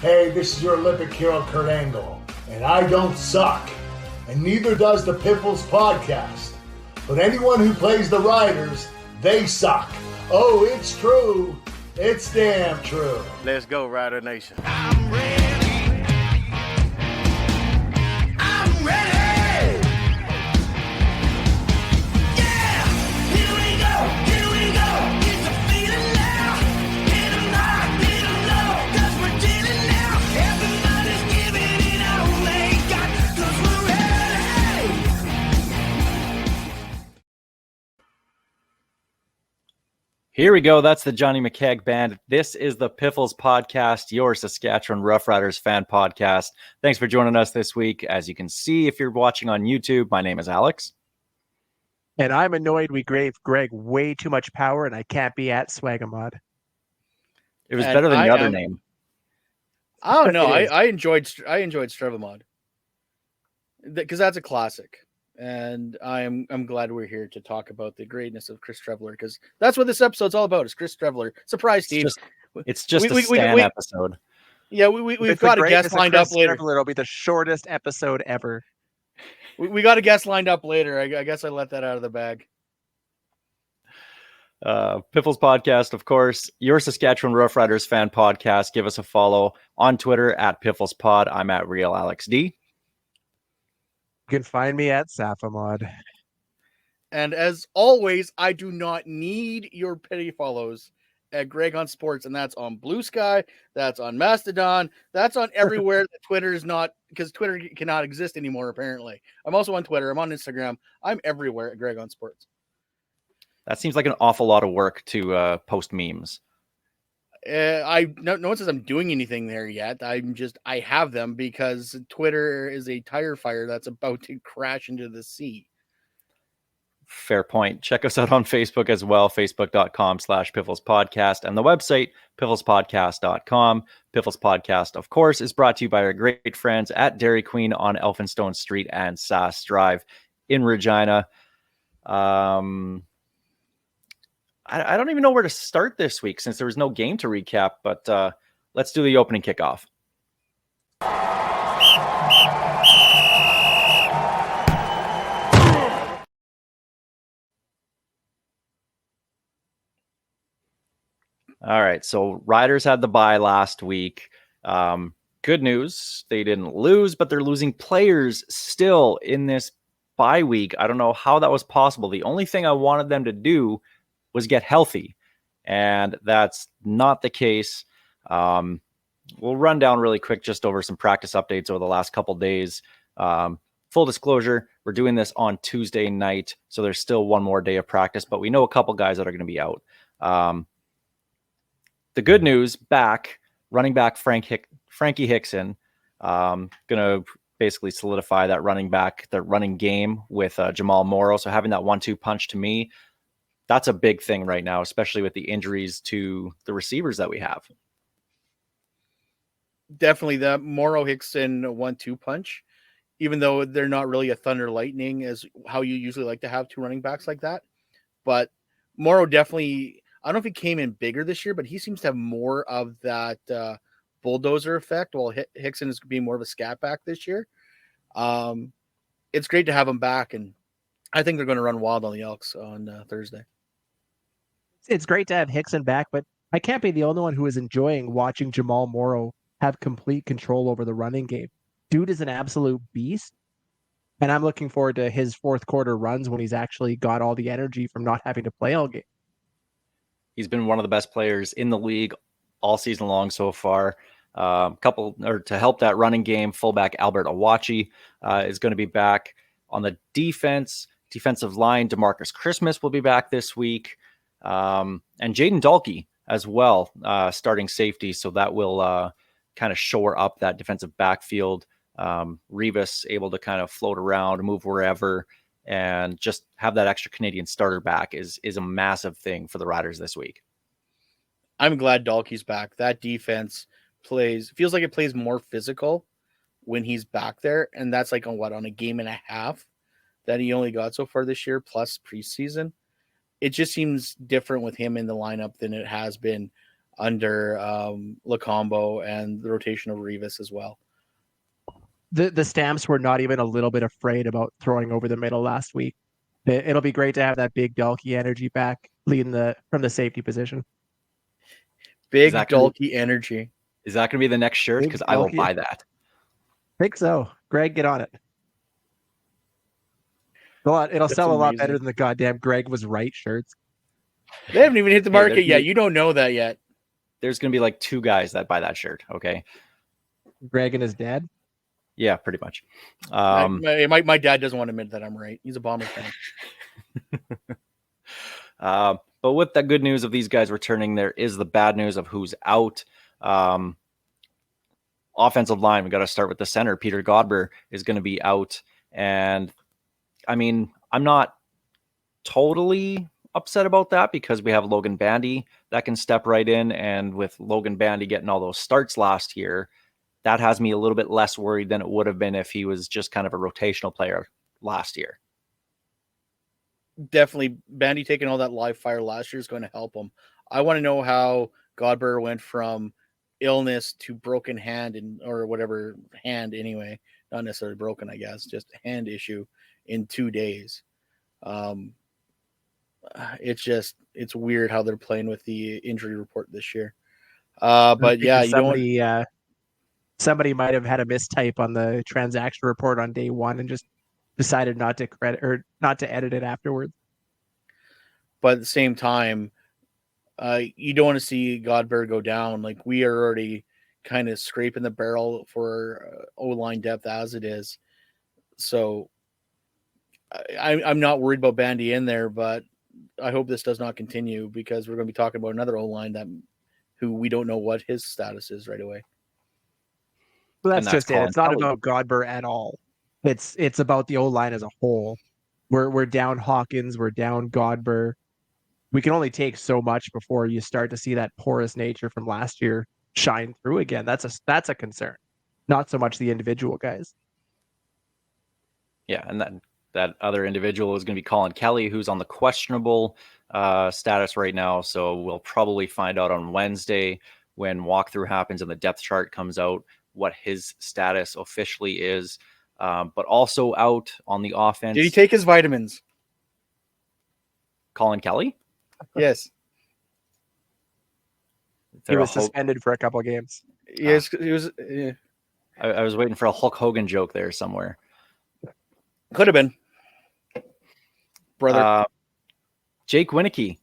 Hey, this is your Olympic hero, Kurt Angle, and I don't suck, and neither does the Piffles podcast. But anyone who plays the Riders, they suck. Oh, it's true. It's damn true. Let's go, Rider Nation. I'm ready. I'm ready. Yeah, here we go. It's a feeling now. Hit 'em high, hit 'em low, 'cause we're dealing now. Everybody's giving it all they got, 'cause we're ready. Here we go. That's the Johnny McKeag Band. This is the Piffles Podcast, your Saskatchewan Roughriders fan podcast. Thanks for joining us this week. As you can see, if you're watching on YouTube, my name is Alex. And I'm annoyed we gave Greg way too much power and I can't be at Swagamod. It was And better than I the other am- name. Oh no, It is. I enjoyed Strevamod because that's a classic, and I'm glad we're here to talk about the greatness of Chris Trevler because that's what this episode's all about. Is Chris Trevler? Surprise, Steve! It's just We- a Stan episode. Yeah, we've With the got a greatness guest of lined Chris up later. Trevler, it'll be the shortest episode ever. We got a guest lined up later. I guess I let that out of the bag. Piffles Podcast, of course, your Saskatchewan Roughriders fan podcast. Give us a follow on Twitter at Piffles Pod. I'm at Real Alex D. You can find me at Saphamod. And as always, I do not need your petty follows at Greg on Sports, and that's on Blue Sky, that's on Mastodon, that's on everywhere that Twitter is not, because Twitter cannot exist anymore, apparently. I'm also on Twitter, I'm on Instagram, I'm everywhere at Greg on Sports. That seems like an awful lot of work to post memes. No one says I'm doing anything there yet. I have them because Twitter is a tire fire that's about to crash into the sea. Fair point. Check us out on Facebook as well, facebook.com/Piffles Podcast, and the website, pifflespodcast.com. Piffles Podcast, of course, is brought to you by our great friends at Dairy Queen on Elphinstone Street and Sass Drive in Regina. I don't even know where to start this week since there was no game to recap, but let's do the opening kickoff. All right, so Riders had the bye last week. Good news, they didn't lose, but they're losing players still in this bye week. I don't know how that was possible. The only thing I wanted them to do was get healthy, and that's not the case. We'll run down really quick just over some practice updates over the last couple days. Full disclosure, we're doing this on Tuesday night, so there's still one more day of practice, but we know a couple guys that are going to be out. The good news, running back Frankie Hickson, going to basically solidify that running game with Jamal Morrow. So having that 1-2 punch, to me, that's a big thing right now, especially with the injuries to the receivers that we have. Definitely the Morrow Hickson 1-2 punch, even though they're not really a thunder lightning as how you usually like to have two running backs like that. But Morrow definitely, I don't know if he came in bigger this year, but he seems to have more of that bulldozer effect, while Hickson is being more of a scat back this year. It's great to have him back, and I think they're going to run wild on the Elks on Thursday. It's great to have Hickson back, but I can't be the only one who is enjoying watching Jamal Morrow have complete control over the running game. Dude is an absolute beast, and I'm looking forward to his fourth quarter runs when he's actually got all the energy from not having to play all game. He's been one of the best players in the league all season long so far. To help that running game, fullback Albert Awachi is going to be back. On the defensive line, DeMarcus Christmas will be back this week. And Jaden Dalkey as well, starting safety. So that will kind of shore up that defensive backfield. Revis able to kind of float around, move wherever, and just have that extra Canadian starter back is a massive thing for the Riders this week. I'm glad Dalkey's back. That defense feels like it plays more physical when he's back there. And that's like on a game and a half that he only got so far this year, plus preseason. It just seems different with him in the lineup than it has been under Lacombo and the rotation of Rivas as well. The Stamps were not even a little bit afraid about throwing over the middle last week. It'll be great to have that big Dalkey energy back leading from the safety position. Big that gonna Dalkey energy. Is that going to be the next shirt? Big Because I will Dalkey. buy that. Think so. Greg, get on it. It'll That's sell a lot amazing. better than the goddamn Greg was right shirts. They haven't even hit the Hey, market there's yet. me. You don't know that yet. There's going to be like 2 guys that buy that shirt. Okay. Greg and his dad. Yeah, pretty much. My dad doesn't want to admit that I'm right. He's a Bomber fan. But with the good news of these guys returning, there is the bad news of who's out. Offensive line, we got to start with the center. Peter Godber is going to be out. And I mean, I'm not totally upset about that because we have Logan Bandy that can step right in. And with Logan Bandy getting all those starts last year, that has me a little bit less worried than it would have been if he was just kind of a rotational player last year. Definitely, Bandy taking all that live fire last year is going to help him. I want to know how Godber went from illness to broken hand or whatever hand anyway, not necessarily broken, I guess, just a hand issue in 2 days. It's weird how they're playing with the injury report this year. But yeah, somebody might have had a mistype on the transaction report on day one and just decided not to edit it afterwards. But at the same time, you don't want to see Godber go down. Like, we are already kind of scraping the barrel for O-line depth as it is. So I'm not worried about Bandy in there, but I hope this does not continue because we're going to be talking about another O-line who we don't know what his status is right away. Well, that's And that's just it. Colin It's not Kelly. about Godber at all. It's about the O-line as a whole. We're down Hawkins, we're down Godber. We can only take so much before you start to see that porous nature from last year shine through again. That's a concern. Not so much the individual guys. Yeah, and that other individual is going to be Colin Kelly, who's on the questionable status right now. So we'll probably find out on Wednesday when walkthrough happens and the depth chart comes out what his status officially is. But also out on the offense. Did he take his vitamins? Colin Kelly? Yes. He was suspended for a couple of games. Yes, he was. I was waiting for a Hulk Hogan joke there somewhere. Could have been. Brother. Jake Winicky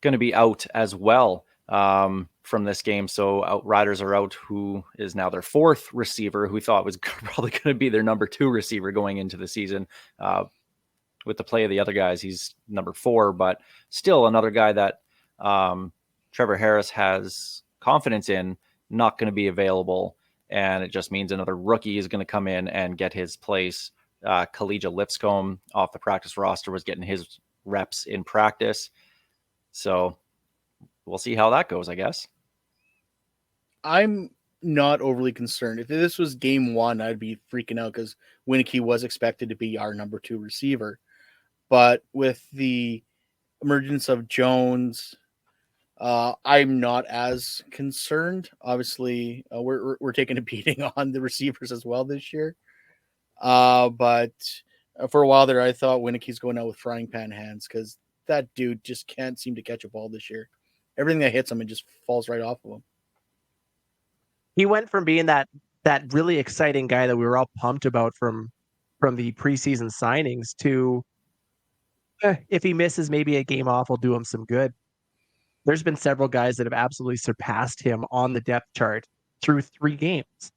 going to be out as well from this game. So Outriders are out, who is now their 4th receiver, who we thought was probably going to be their number 2 receiver going into the season. With the play of the other guys, he's number 4, but still another guy that Trevor Harris has confidence in, not going to be available. And it just means another rookie is going to come in and get his place. Khalija Lipscomb off the practice roster was getting his reps in practice. So we'll see how that goes, I guess. I'm not overly concerned. If this was game 1, I'd be freaking out because Winicky was expected to be our number 2 receiver. But with the emergence of Jones, I'm not as concerned. Obviously, we're taking a beating on the receivers as well this year. But for a while there, I thought Winicky's going out with frying pan hands because that dude just can't seem to catch a ball this year. Everything that hits him, it just falls right off of him. He went from being that really exciting guy that we were all pumped about from the preseason signings to if he misses maybe a game off, will do him some good. There's been several guys that have absolutely surpassed him on the depth chart through 3 games.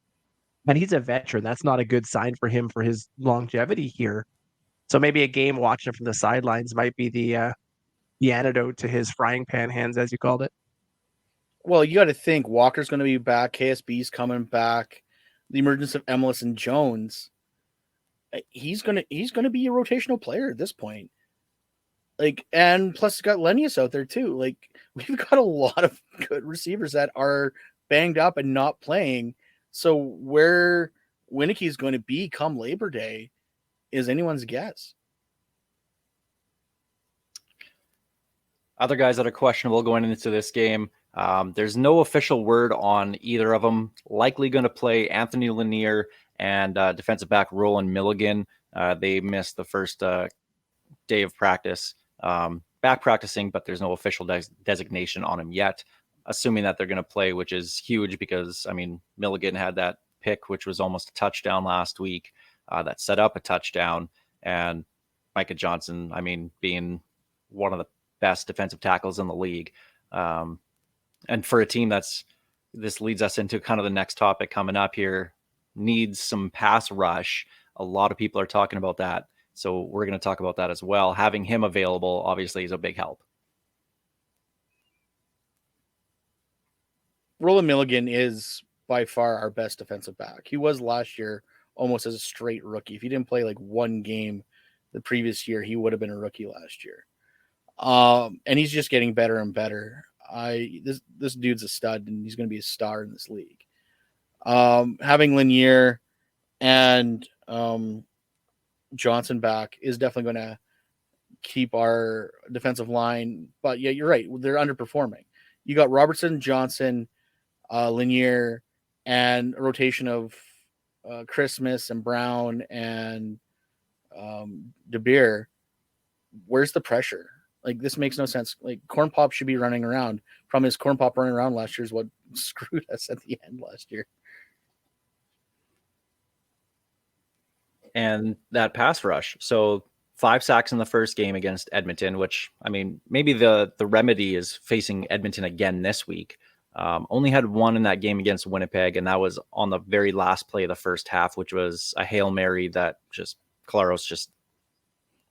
And he's a veteran. That's not a good sign for him for his longevity here. So maybe a game watching from the sidelines might be the antidote to his frying pan hands, as you called it. Well, you got to think Walker's going to be back. KSB's coming back. The emergence of Emilus and Jones. He's going to be a rotational player at this point. Like, and plus it's got Lennius out there too. Like, we've got a lot of good receivers that are banged up and not playing. So where Winicky is going to be come Labor Day is anyone's guess. Other guys that are questionable going into this game, There's no official word on either of them. Likely going to play Anthony Lanier and defensive back Roland Milligan. They missed the first day of practice, back practicing, but there's no official designation on him yet. Assuming that they're going to play, which is huge because, I mean, Milligan had that pick, which was almost a touchdown last week, that set up a touchdown. And Micah Johnson, I mean, being one of the best defensive tackles in the league. And for a team this leads us into kind of the next topic coming up here, needs some pass rush. A lot of people are talking about that. So we're going to talk about that as well. Having him available, obviously, is a big help. Roland Milligan is by far our best defensive back. He was last year almost as a straight rookie. If he didn't play like one game the previous year, he would have been a rookie last year. And he's just getting better and better. This dude's a stud, and he's going to be a star in this league. Having Lanier and Johnson back is definitely going to keep our defensive line. But yeah, you're right. They're underperforming. You got Robertson, Johnson, Lanier, and a rotation of Christmas and Brown and DeBeer. Where's the pressure? Like, this makes no sense. Like, Corn Pop should be running around. Problem is, Corn Pop running around last year is what screwed us at the end last year. And that pass rush. So 5 sacks in the first game against Edmonton, which, I mean, maybe the remedy is facing Edmonton again this week. Only had 1 in that game against Winnipeg, and that was on the very last play of the first half, which was a Hail Mary that Claros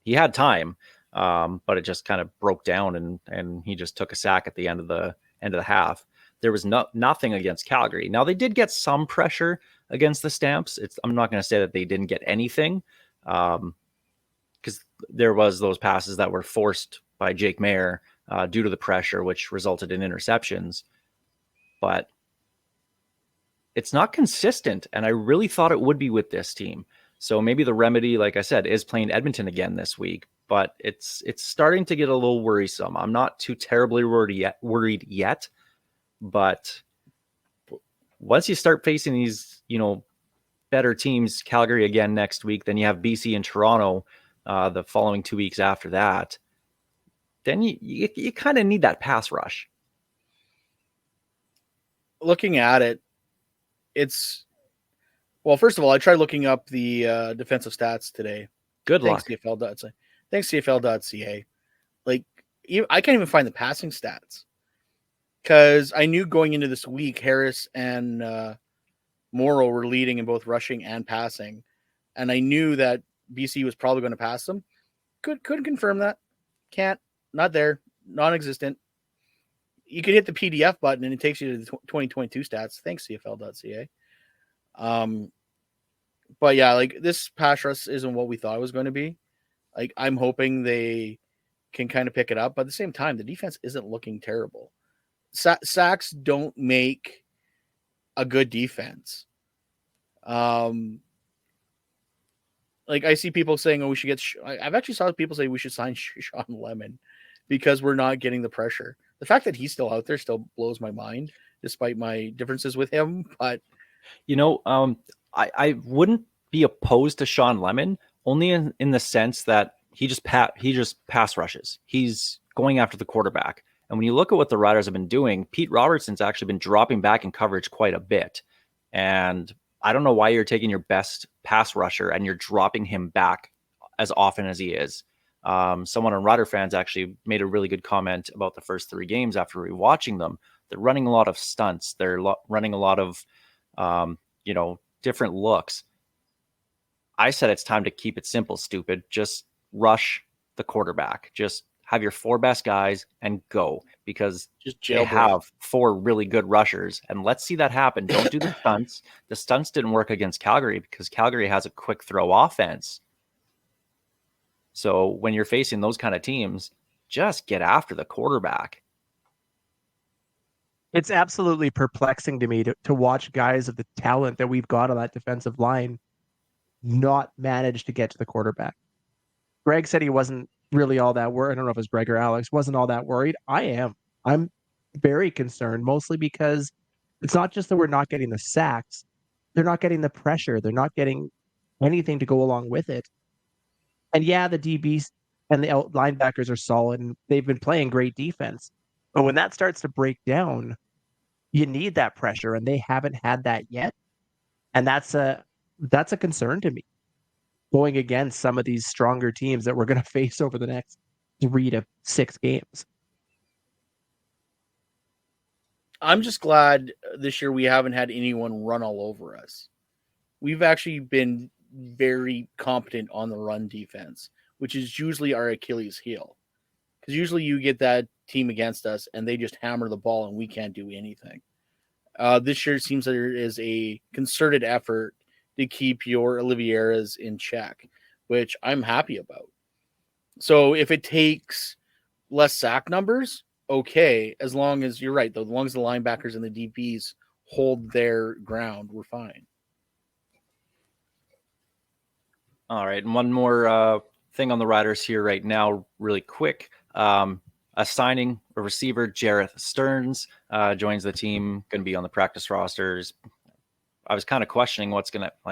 he had time, but it just kind of broke down, and he just took a sack at the end of the half. There was nothing against Calgary. Now, they did get some pressure against the Stamps. I'm not going to say that they didn't get anything, because there was those passes that were forced by Jake Mayer due to the pressure, which resulted in interceptions. But it's not consistent, and I really thought it would be with this team. So maybe the remedy, like I said, is playing Edmonton again this week, but it's starting to get a little worrisome. I'm not too terribly worried yet, but once you start facing these, better teams, Calgary again next week, then you have BC and Toronto the following 2 weeks after that, then you kind of need that pass rush. Looking at it, first of all, I tried looking up the defensive stats today. Good luck. Thanks CFL.ca. Like, I can't even find the passing stats, because I knew going into this week, Harris and Morrow were leading in both rushing and passing, and I knew that BC was probably going to pass them. Couldn't confirm that. Can't. Not there. Non-existent. You could hit the PDF button and it takes you to the 2022 stats. Thanks, CFL.ca. But yeah, like, this pass rush isn't what we thought it was going to be. Like, I'm hoping they can kind of pick it up, but at the same time, the defense isn't looking terrible. Sacks don't make a good defense. Like, I see people saying, "Oh, we should get." I've actually saw people say we should sign Sean Lemon because we're not getting the pressure. The fact that he's still out there still blows my mind, despite my differences with him. But I wouldn't be opposed to Sean Lemon, only in the sense that he just pass rushes. He's going after the quarterback. And when you look at what the Riders have been doing, Pete Robertson's actually been dropping back in coverage quite a bit. And I don't know why you're taking your best pass rusher and you're dropping him back as often as he is. Someone on Rider Fans actually made a really good comment about the first 3 games after rewatching them. They're running a lot of stunts. They're running a lot of, different looks. I said it's time to keep it simple, stupid. Just rush the quarterback. Just have your 4 best guys and go, because they have 4 really good rushers, and let's see that happen. Don't do the stunts. The stunts didn't work against Calgary because Calgary has a quick throw offense. So when you're facing those kind of teams, just get after the quarterback. It's absolutely perplexing to me to watch guys of the talent that we've got on that defensive line not manage to get to the quarterback. Greg said he wasn't really all that worried. I don't know if it's Greg or Alex, wasn't all that worried. I am. I'm very concerned, mostly because it's not just that we're not getting the sacks, they're not getting the pressure, they're not getting anything to go along with it. And yeah, the DBs and the linebackers are solid and they've been playing great defense. But when that starts to break down, you need that pressure, and they haven't had that yet. And that's a concern to me, going against some of these stronger teams that we're going to face over the next 3 to 6 games. I'm just glad this year we haven't had anyone run all over us. We've actually been very competent on the run defense, which is usually our Achilles heel. Because usually you get that team against us and they just hammer the ball and we can't do anything. This year it seems there is a concerted effort to keep your Olivieras in check, which I'm happy about. So if it takes less sack numbers, okay, as long as you're right, though, as long as the linebackers and the DBs hold their ground, we're fine. All right, and one more thing on the Riders here right now, really quick. Assigning a receiver, Jareth Stearns, joins the team, going to be on the practice rosters. I was kind of questioning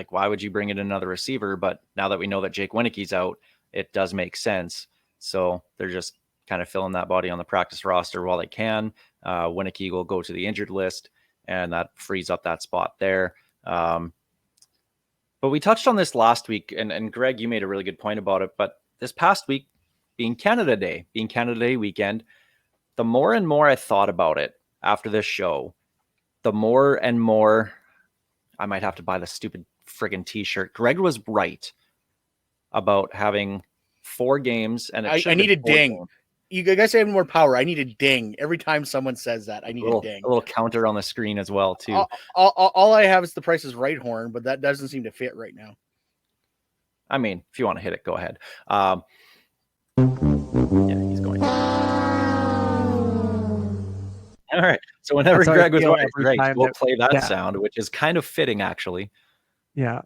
why would you bring in another receiver? But now that we know that Jake Winicke's out, it does make sense. So they're just kind of filling that body on the practice roster while they can. Winicke will go to the injured list, and that frees up that spot there. But we touched on this last week, and Greg, you made a really good point about it. But this past week, being Canada Day weekend, the more and more I thought about it after this show, the more and more I might have to buy the stupid friggin' t-shirt. Greg was right about having 4 games, and I need a ding. Games. You guys have more power. I need a ding every time someone says that. I need a ding. A little counter on the screen as well, too. All I have is the Price is Right horn, but that doesn't seem to fit right now. I mean, if you want to hit it, go ahead. Yeah, he's going to. All right. So whenever Greg was right, we'll play that sound, which is kind of fitting, actually. Yeah,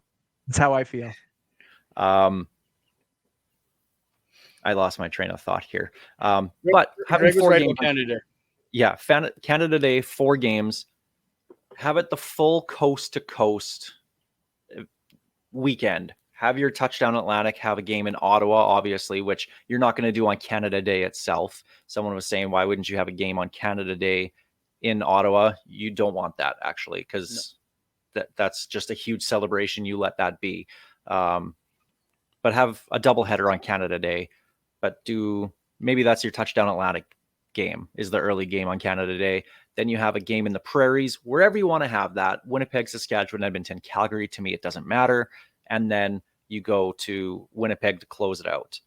that's how I feel. I lost my train of thought here. But having 4 games, Canada. Yeah, Canada Day, 4 games. Have it the full coast to coast weekend. Have your touchdown Atlantic, have a game in Ottawa, obviously, which you're not going to do on Canada Day itself. Someone was saying, why wouldn't you have a game on Canada Day in Ottawa? You don't want that, actually, because that's just a huge celebration. You let that be. But have a doubleheader on Canada Day. But maybe that's your touchdown Atlantic game, is the early game on Canada Day. Then you have a game in the prairies, wherever you want to have that. Winnipeg, Saskatchewan, Edmonton, Calgary, to me, it doesn't matter. And then you go to Winnipeg to close it out.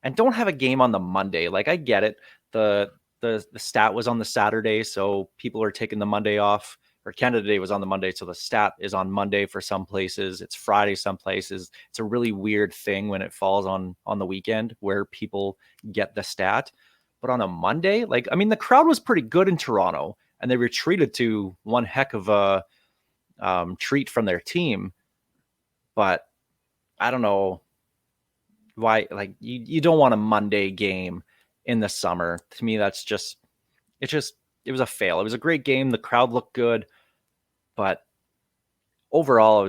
And don't have a game on the Monday. Like, I get it. The stat was on the Saturday, so people are taking the Monday off. Or Canada Day was on the Monday, so the stat is on Monday for some places. It's Friday some places. It's a really weird thing when it falls on the weekend where people get the stat. But on a Monday, the crowd was pretty good in Toronto, and they retreated to one heck of a treat from their team. But I don't know why, you don't want a Monday game in the summer. To me, it was a fail. It was a great game. The crowd looked good, but overall,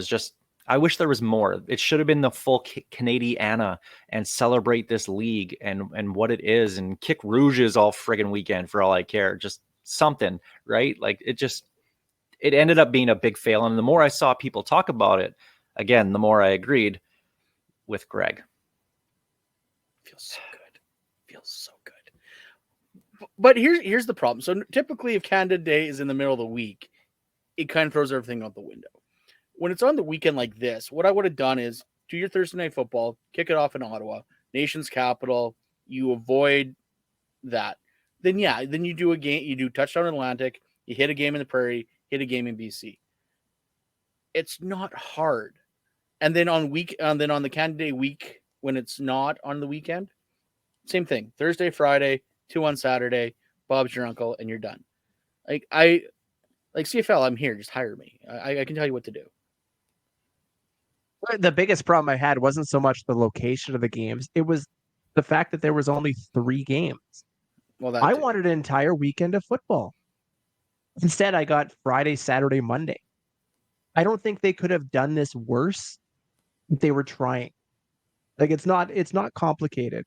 I wish there was more. It should have been the full Canadiana and celebrate this league and what it is, and kick Rouges all friggin' weekend for all I care. Just something, right? It ended up being a big fail. And the more I saw people talk about it, again, the more I agreed with Greg. Feels so good. But here's the problem. So typically, if Canada Day is in the middle of the week, it kind of throws everything out the window. When it's on the weekend like this, what I would have done is do your Thursday night football, kick it off in Ottawa, nation's capital. You avoid that. Then you do a game. You do touchdown Atlantic. You hit a game in the Prairie. Hit a game in BC. It's not hard. And then on the Canada Day week, when it's not on the weekend, same thing. Thursday, Friday, 2 on Saturday. Bob's your uncle, and you're done. Like CFL, I'm here. Just hire me. I can tell you what to do. The biggest problem I had wasn't so much the location of the games. It was the fact that there was only 3 games. Well, I wanted an entire weekend of football. Instead, I got Friday, Saturday, Monday. I don't think they could have done this worse if they were trying. Like it's not complicated.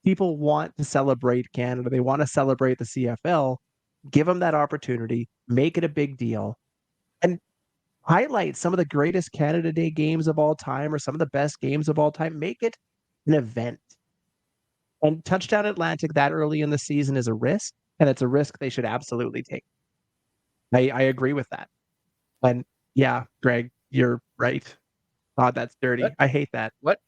People want to celebrate Canada. They want to celebrate the CFL. Give them that opportunity, make it a big deal, and highlight some of the greatest Canada Day games of all time or some of the best games of all time. Make it an event. And Touchdown Atlantic that early in the season is a risk, and it's a risk they should absolutely take. I agree with that. And yeah, Greg, you're right. God, that's dirty. What? I hate that. What?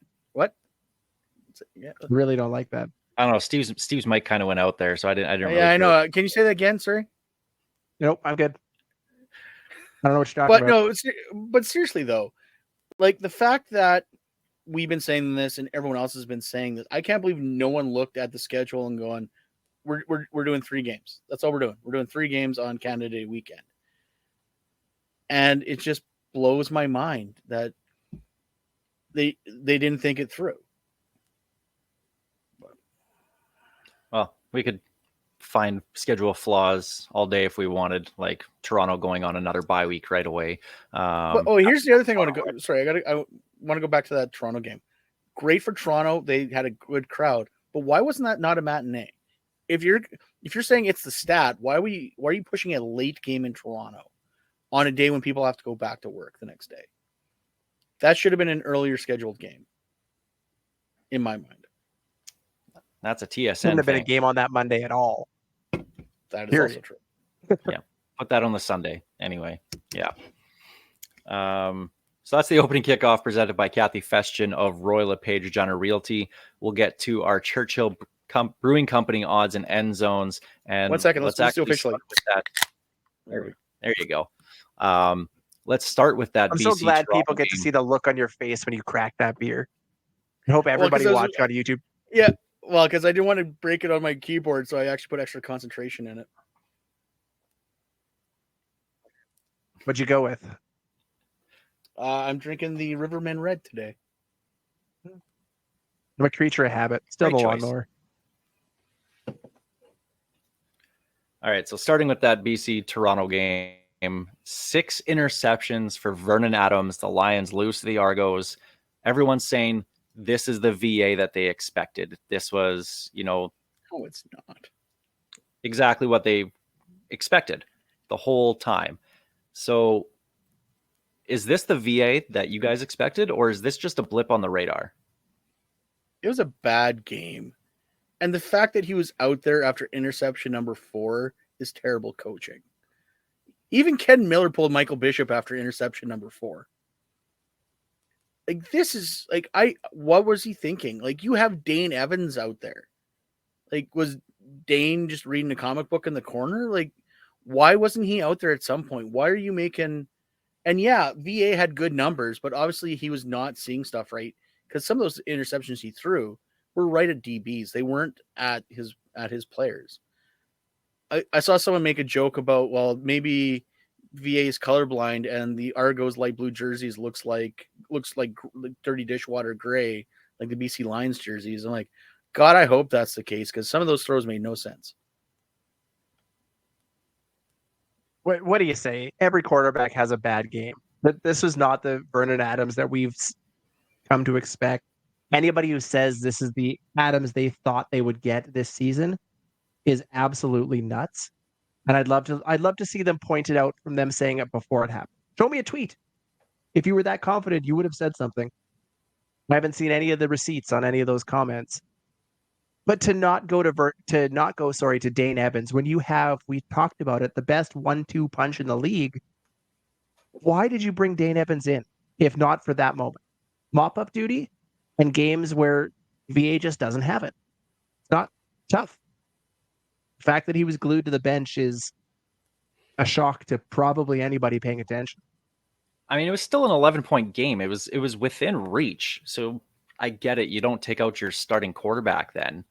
Yeah. Really don't like that. I don't know. Steve's mic kind of went out there, so I didn't. Yeah, Really I know. Can you say that again? Sorry. Nope, I'm good. I don't know what you're talking about. But seriously though, like the fact that we've been saying this and everyone else has been saying this, I can't believe no one looked at the schedule and going, we're doing 3 games. That's all we're doing. We're doing 3 games on Canada Day weekend. And it just blows my mind that they didn't think it through. Well, we could find schedule flaws all day if we wanted, like Toronto going on another bye week right away. Here's the other thing I want to go. Sorry, I want to go back to that Toronto game. Great for Toronto. They had a good crowd, but why wasn't that not a matinee? If you're saying it's the stat, why are you pushing a late game in Toronto on a day when people have to go back to work the next day? That should have been an earlier scheduled game, in my mind. That's a TSN. Shouldn't have been a game on that Monday at all. That is also true. Yeah, put that on the Sunday anyway. Yeah. So that's the opening kickoff presented by Kathy Festian of Royal LePage Regina Realty. We'll get to our Churchill Brewing Company odds and end zones. And 1 second, let's do officially. There you go. Let's start with that. I'm BC so glad Toronto people get to game. see the look on your face when you crack that beer. I hope everybody watching on YouTube. Yeah, well, because I didn't want to break it on my keyboard, so I actually put extra concentration in it. What'd you go with? I'm drinking the Riverman Red today. I'm a creature of habit. Still Great the choice. lawnmower. All right, so starting with that BC Toronto game, 6 interceptions for Vernon Adams. The Lions lose to the Argos. Everyone's saying this is the VA that they expected. This was, No, it's not. exactly what they expected the whole time. So is this the VA that you guys expected, or is this just a blip on the radar? It was a bad game. And the fact that he was out there after interception number 4 is terrible coaching. Even Ken Miller pulled Michael Bishop after interception number 4. Like, this is like, what was he thinking? Like, you have Dane Evans out there. Like, was Dane just reading a comic book in the corner? Like, why wasn't he out there at some point? Why are you making, and yeah, VA had good numbers, but obviously he was not seeing stuff right. Because some of those interceptions he threw were right at DBs. They weren't at his players. I saw someone make a joke about, well, maybe VA is colorblind and the Argos light blue jerseys looks like dirty dishwater gray, like the BC Lions jerseys. I'm like, God, I hope that's the case, because some of those throws made no sense. What do you say? Every quarterback has a bad game. But this was not the Vernon Adams that we've come to expect. Anybody who says this is the Adams they thought they would get this season is absolutely nuts. And I'd love to see them pointed out from them saying it before it happened. Show me a tweet. If you were that confident, you would have said something. I haven't seen any of the receipts on any of those comments. But to not go to Dane Evans when you have, we talked about it, the best 1-2 punch in the league. Why did you bring Dane Evans in if not for that moment? Mop up duty and games where VA just doesn't have it. It's not tough. The fact that he was glued to the bench is a shock to probably anybody paying attention. I mean, it was still an 11-point game. It was within reach. So I get it. You don't take out your starting quarterback then.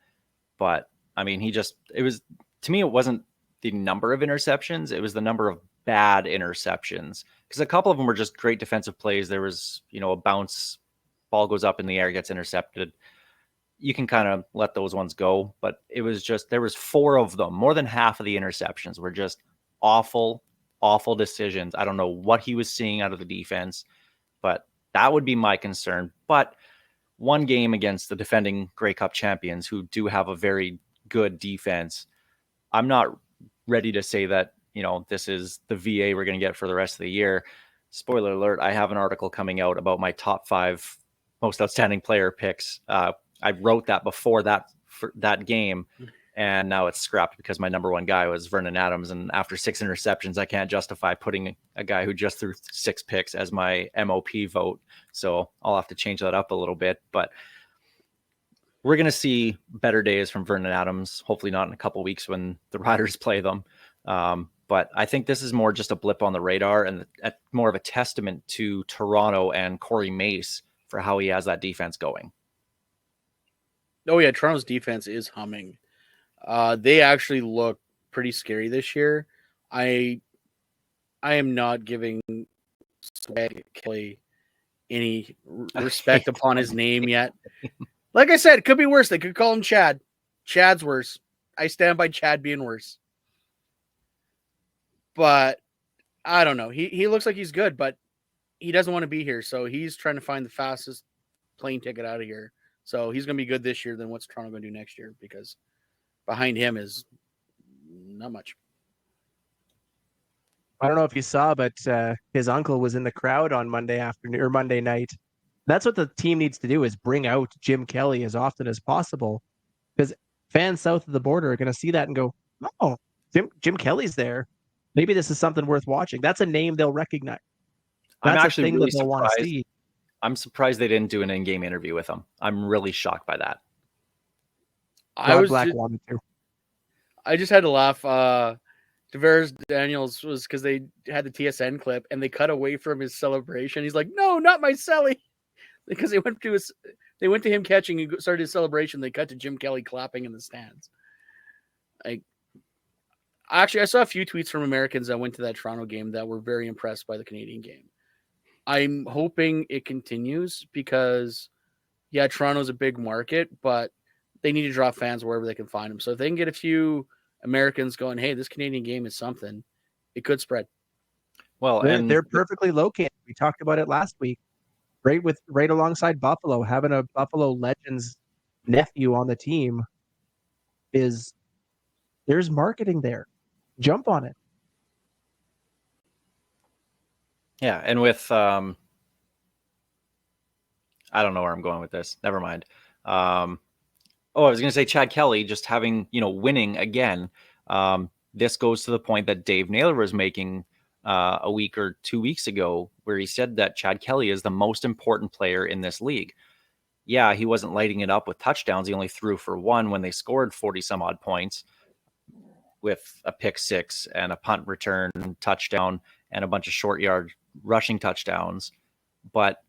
But I mean, to me, it wasn't the number of interceptions. It was the number of bad interceptions, because a couple of them were just great defensive plays. There was, a bounce, ball goes up in the air, gets intercepted. You can kind of let those ones go, but it was just, there was 4 of them. More than half of the interceptions were just awful, awful decisions. I don't know what he was seeing out of the defense, but that would be my concern. But one game against the defending Grey Cup champions who do have a very good defense, I'm not ready to say that, this is the VA we're going to get for the rest of the year. Spoiler alert, I have an article coming out about my top 5 most outstanding player picks. I wrote that before that game, and now it's scrapped because my number one guy was Vernon Adams. And after 6 interceptions, I can't justify putting a guy who just threw 6 picks as my MOP vote. So I'll have to change that up a little bit. But we're going to see better days from Vernon Adams, hopefully not in a couple weeks when the Riders play them. But I think this is more just a blip on the radar and more of a testament to Toronto and Corey Mace for how he has that defense going. Oh, yeah, Toronto's defense is humming. They actually look pretty scary this year. I am not giving Kelly any respect upon his name yet. Like I said, it could be worse. They could call him Chad. Chad's worse. I stand by Chad being worse. But I don't know. He looks like he's good, but he doesn't want to be here. So he's trying to find the fastest plane ticket out of here. So he's going to be good this year. Then what's Toronto going to do next year? Because behind him is not much. I don't know if you saw, but his uncle was in the crowd on Monday afternoon or Monday night. That's what the team needs to do, is bring out Jim Kelly as often as possible, because fans south of the border are going to see that and go, "Oh, Jim Kelly's there. Maybe this is something worth watching." That's a name they'll recognize. That's I'm actually really want to see. I'm surprised they didn't do an in-game interview with him. I'm really shocked by that. Wanted to. I just had to laugh. Tavares Daniels was because they had the TSN clip and they cut away from his celebration. He's like, "No, not my celly," because they went to him catching and started his celebration. They cut to Jim Kelly clapping in the stands. Actually, I saw a few tweets from Americans that went to that Toronto game that were very impressed by the Canadian game. I'm hoping it continues because, yeah, Toronto's a big market, but they need to draw fans wherever they can find them. So if they can get a few Americans going, "Hey, this Canadian game is something," it could spread. Well, they're perfectly located. We talked about it last week. Right alongside Buffalo, having a Buffalo Legends nephew on the team there's marketing there. Jump on it. Yeah, and with I don't know where I'm going with this. Never mind. I was going to say Chad Kelly just having, winning again. This goes to the point that Dave Naylor was making a week or 2 weeks ago, where he said that Chad Kelly is the most important player in this league. Yeah, he wasn't lighting it up with touchdowns. He only threw for 1 when they scored 40 some odd points, with a pick 6 and a punt return touchdown and a bunch of short yard rushing touchdowns. But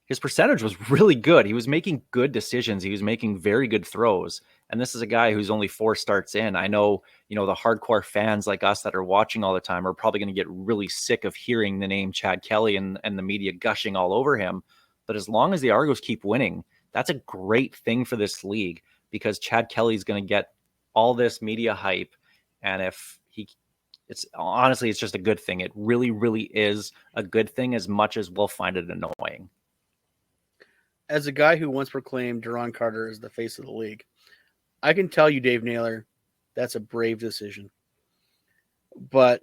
his percentage was really good. He was making good decisions. He was making very good throws. And this is a guy who's only 4 starts in. I know, the hardcore fans like us that are watching all the time are probably going to get really sick of hearing the name Chad Kelly and the media gushing all over him. But as long as the Argos keep winning, that's a great thing for this league, because Chad Kelly's going to get all this media hype. And it's just a good thing. It really, really is a good thing, as much as we'll find it annoying. As a guy who once proclaimed Duron Carter as the face of the league, I can tell you, Dave Naylor, that's a brave decision. But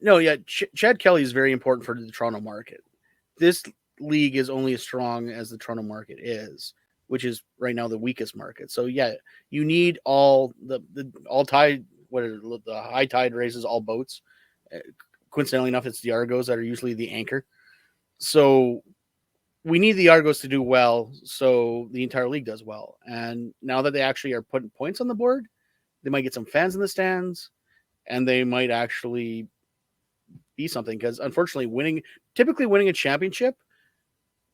no, yeah, Chad Kelly is very important for the Toronto market. This league is only as strong as the Toronto market is, which is right now the weakest market. So yeah, you need all the all tide. The high tide raises all boats. Coincidentally enough, it's the Argos that are usually the anchor. So we need the Argos to do well so the entire league does well. And now that they actually are putting points on the board, they might get some fans in the stands, and they might actually be something. Because unfortunately, typically winning a championship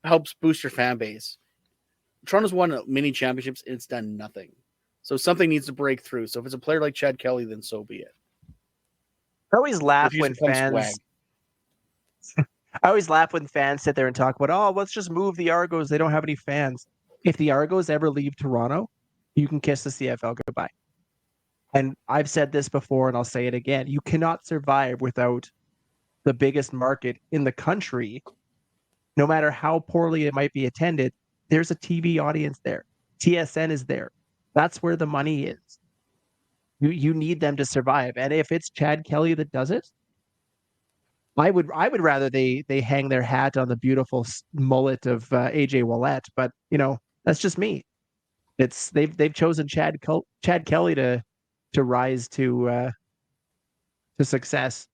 helps boost your fan base. Toronto's won many championships and it's done nothing. So something needs to break through. So if it's a player like Chad Kelly, then so be it. I always laugh when fans. I always laugh when fans sit there and talk about, "Oh, let's just move the Argos. They don't have any fans." If the Argos ever leave Toronto, you can kiss the CFL goodbye. And I've said this before and I'll say it again. You cannot survive without the biggest market in the country. No matter how poorly it might be attended, there's a TV audience there. TSN is there. That's where the money is. You need them to survive. And if it's Chad Kelly that does it, I would rather they hang their hat on the beautiful mullet of AJ Ouellette, but that's just me. It's they've chosen Chad Kelly to rise to success.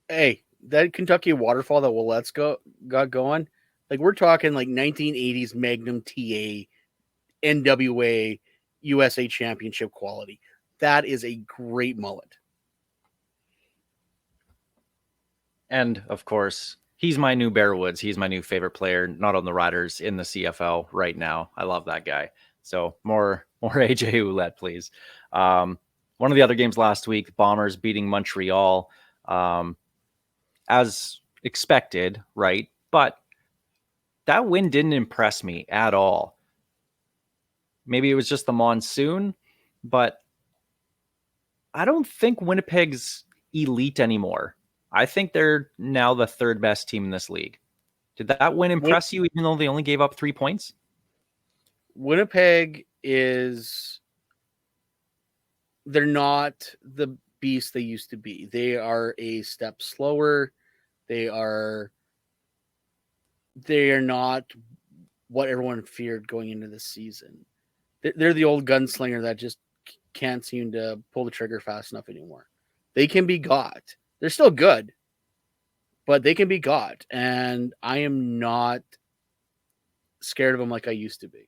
Hey, that Kentucky waterfall that Willette's got going, like we're talking like 1980s Magnum TA, NWA, USA Championship quality. That is a great mullet. And of course, he's my new Bear Woods. He's my new favorite player, not on the Riders, in the CFL right now. I love that guy. So more AJ Ouellette, please. One of the other games last week, Bombers beating Montreal, as expected, right? But that win didn't impress me at all. Maybe it was just the monsoon, but I don't think Winnipeg's elite anymore. I think they're now the third best team in this league. Did that win impress you, even though they only gave up 3 points? Winnipeg they're not the beast they used to be. They are a step slower. They are not what everyone feared going into the season. They're the old gunslinger that just can't seem to pull the trigger fast enough anymore. They can be got. They're still good, but they can be got. And I am not scared of them like I used to be.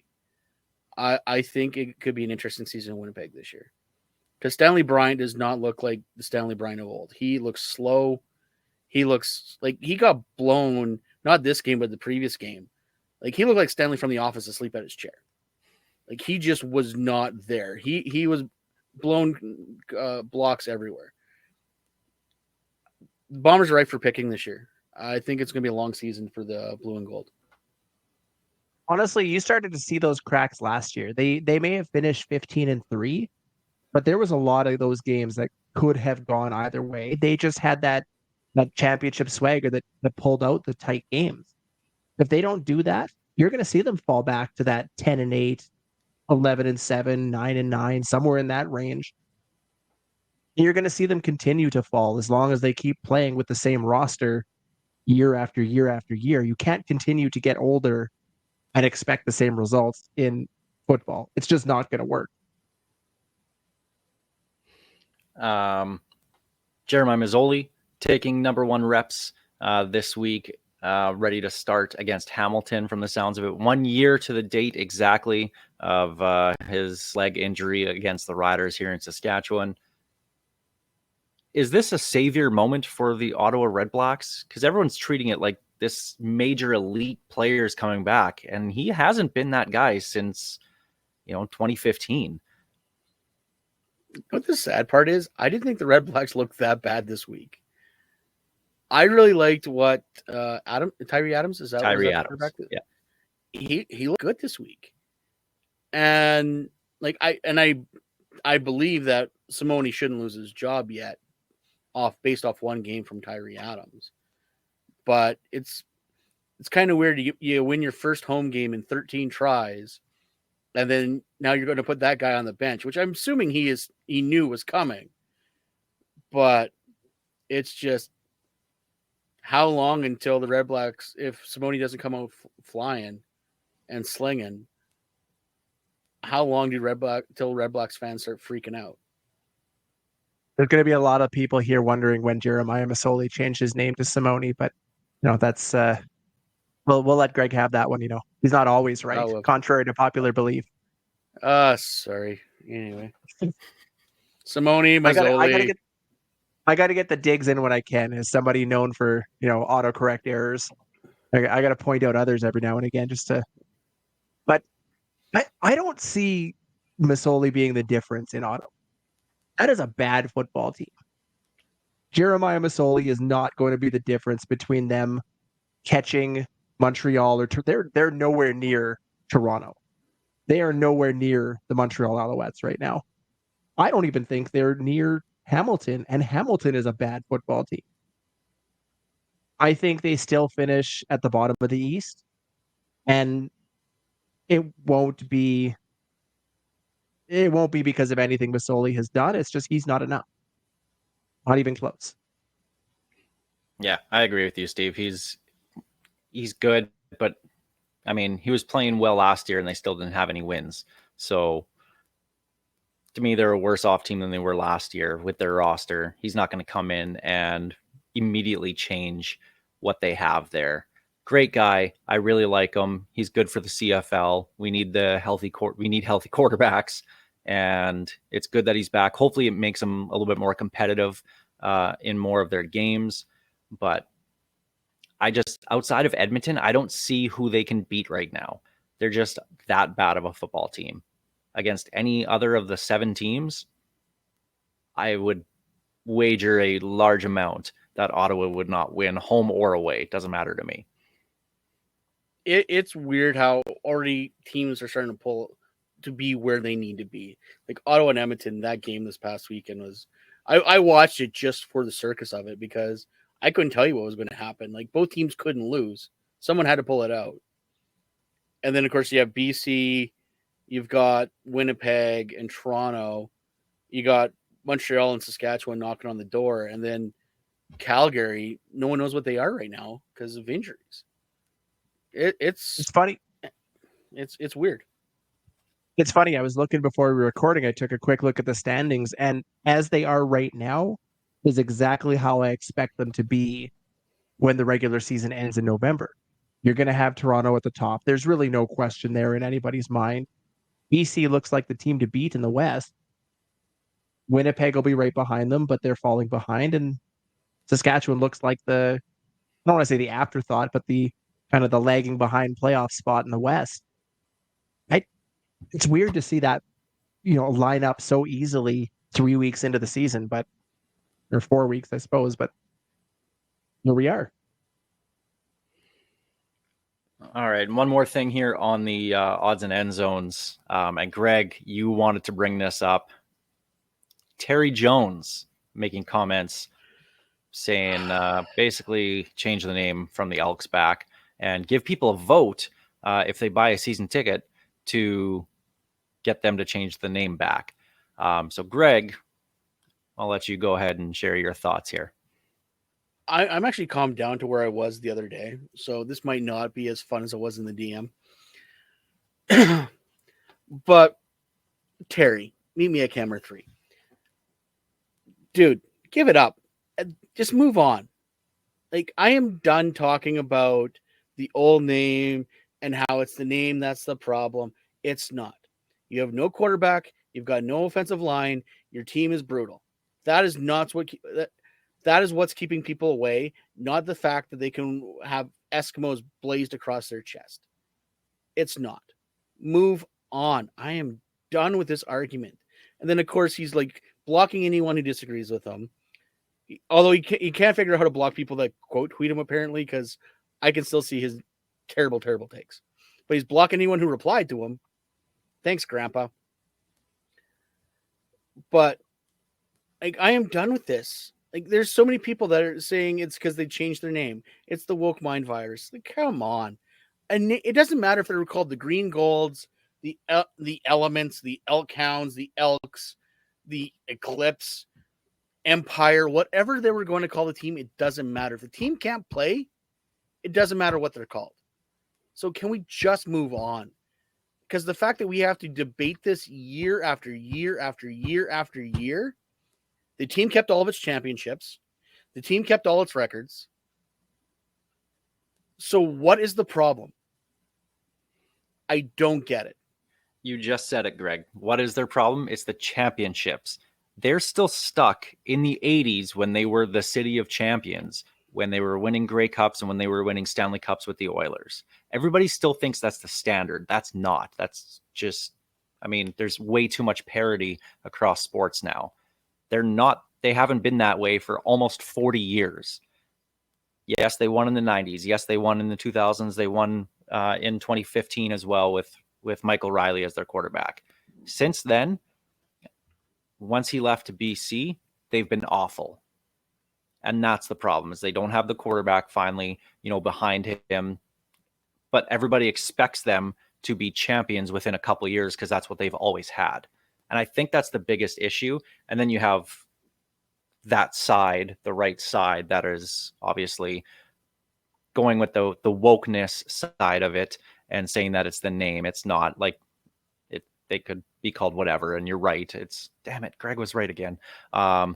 I think it could be an interesting season in Winnipeg this year. Because Stanley Bryant does not look like the Stanley Bryant of old. He looks slow. He looks like he got blown, not this game, but the previous game. Like he looked like Stanley from The Office asleep at his chair. Like he just was not there. He was blown blocks everywhere. Bombers are right for picking this year. I think it's going to be a long season for the blue and gold. Honestly, you started to see those cracks last year. They may have finished 15-3, but there was a lot of those games that could have gone either way. They just had that championship swagger that pulled out the tight games. If they don't do that, you're going to see them fall back to that 10-8, 11-7, 9-9, somewhere in that range. You're going to see them continue to fall as long as they keep playing with the same roster year after year after year. You can't continue to get older and expect the same results in football. It's just not going to work. Jeremiah Mazzoli taking number 1 reps this week, ready to start against Hamilton from the sounds of it. 1 year to the date exactly of his leg injury against the Riders here in Saskatchewan. Is this a savior moment for the Ottawa Redblacks? Because everyone's treating it like this major elite player is coming back, and he hasn't been that guy since 2015. What the sad part is, I didn't think the Redblacks looked that bad this week. I really liked what Tyree Adams is that Tyree Adams. Yeah, he looked good this week, and I believe that Simone shouldn't lose his job yet, based off one game from Tyree Adams. But it's kind of weird. You win your first home game in 13 tries, and then now you're going to put that guy on the bench, which I'm assuming he knew was coming. But it's just how long until the Redblacks, if Simone doesn't come out flying and slinging, how long till Redblacks fans start freaking out? There's going to be a lot of people here wondering when Jeremiah Masoli changed his name to Simone, but that's we'll let Greg have that one. He's not always right, contrary to popular belief. Sorry. Anyway, Simone Mazzoli. I got to get the digs in when I can. As somebody known for autocorrect errors, I got to point out others every now and again just to. But I don't see Masoli being the difference in Ottawa. That is a bad football team. Jeremiah Masoli is not going to be the difference between them catching Montreal or they're nowhere near Toronto. They are nowhere near the Montreal Alouettes right now. I don't even think they're near Hamilton, and Hamilton is a bad football team. I think they still finish at the bottom of the East, and it won't be because of anything Masoli has done. It's just he's not enough. Not even close. Yeah, I agree with you, Steve. He's good, but I mean, he was playing well last year and they still didn't have any wins. So to me, they're a worse off team than they were last year with their roster. He's not going to come in and immediately change what they have there. Great guy. I really like him. He's good for the CFL. We need healthy quarterbacks, and it's good that he's back. Hopefully it makes him a little bit more competitive in more of their games. But outside of Edmonton, I don't see who they can beat right now. They're just that bad of a football team. Against any other of the 7 teams, I would wager a large amount that Ottawa would not win, home or away. It doesn't matter to me. It's weird how already teams are starting to pull to be where they need to be. Like Ottawa and Edmonton, that game this past weekend was, I watched it just for the circus of it because I couldn't tell you what was going to happen. Like both teams couldn't lose. Someone had to pull it out. And then of course you have BC, you've got Winnipeg and Toronto, you got Montreal and Saskatchewan knocking on the door, and then Calgary, no one knows what they are right now because of injuries. It's funny. It's weird. It's funny. I was looking before we were recording. I took a quick look at the standings, and as they are right now is exactly how I expect them to be when the regular season ends in November. You're going to have Toronto at the top. There's really no question there in anybody's mind. BC looks like the team to beat in the West. Winnipeg will be right behind them, but they're falling behind. And Saskatchewan looks like I don't want to say the afterthought, but the kind of the lagging behind playoff spot in the West. It's weird to see that, line up so easily 3 weeks into the season, or 4 weeks, I suppose, but here we are. All right. One more thing here on the odds and end zones. And Greg, you wanted to bring this up. Terry Jones making comments saying basically change the name from the Elks back and give people a vote if they buy a season ticket to get them to change the name back. So Greg, I'll let you go ahead and share your thoughts here. I'm actually calmed down to where I was the other day, so this might not be as fun as it was in the DM. But Terry, meet me at camera 3. Dude, give it up. Just move on. Like, I am done talking about the old name and how it's the name that's the problem. It's not. You have no quarterback. You've got no offensive line. Your team is brutal. That is not what... That is what's keeping people away, not the fact that they can have Eskimos blazed across their chest. It's not. Move on. I am done with this argument. And then, of course, he's like blocking anyone who disagrees with him. Although he can't figure out how to block people that quote tweet him, apparently, because I can still see his terrible, terrible takes. But he's blocking anyone who replied to him. Thanks, Grandpa. But like, I am done with this. Like, there's so many people that are saying it's because they changed their name. It's the woke mind virus. Like, come on. And it doesn't matter if they were called the Green Golds, the Elements, the Elk Hounds, the Elks, the Eclipse, Empire, whatever they were going to call the team, it doesn't matter. If the team can't play, it doesn't matter what they're called. So can we just move on? Because the fact that we have to debate this year after year after year after year, the team kept all of its championships. The team kept all its records. So what is the problem? I don't get it. You just said it, Greg. What is their problem? It's the championships. They're still stuck in the 80s when they were the city of champions, when they were winning Grey Cups and when they were winning Stanley Cups with the Oilers. Everybody still thinks that's the standard. That's not. That's just, there's way too much parity across sports now. They haven't been that way for almost 40 years. Yes, they won in the 90s. Yes, they won in the 2000s. They won in 2015 as well with with Michael Riley as their quarterback. Since then, once he left to BC, they've been awful. And that's the problem, is they don't have the quarterback finally, behind him. But everybody expects them to be champions within a couple of years because that's what they've always had. And I think that's the biggest issue. And then you have that side, the right side, that is obviously going with the wokeness side of it and saying that it's the name. It's not. Like, they could be called whatever. And you're right. Damn it, Greg was right again. But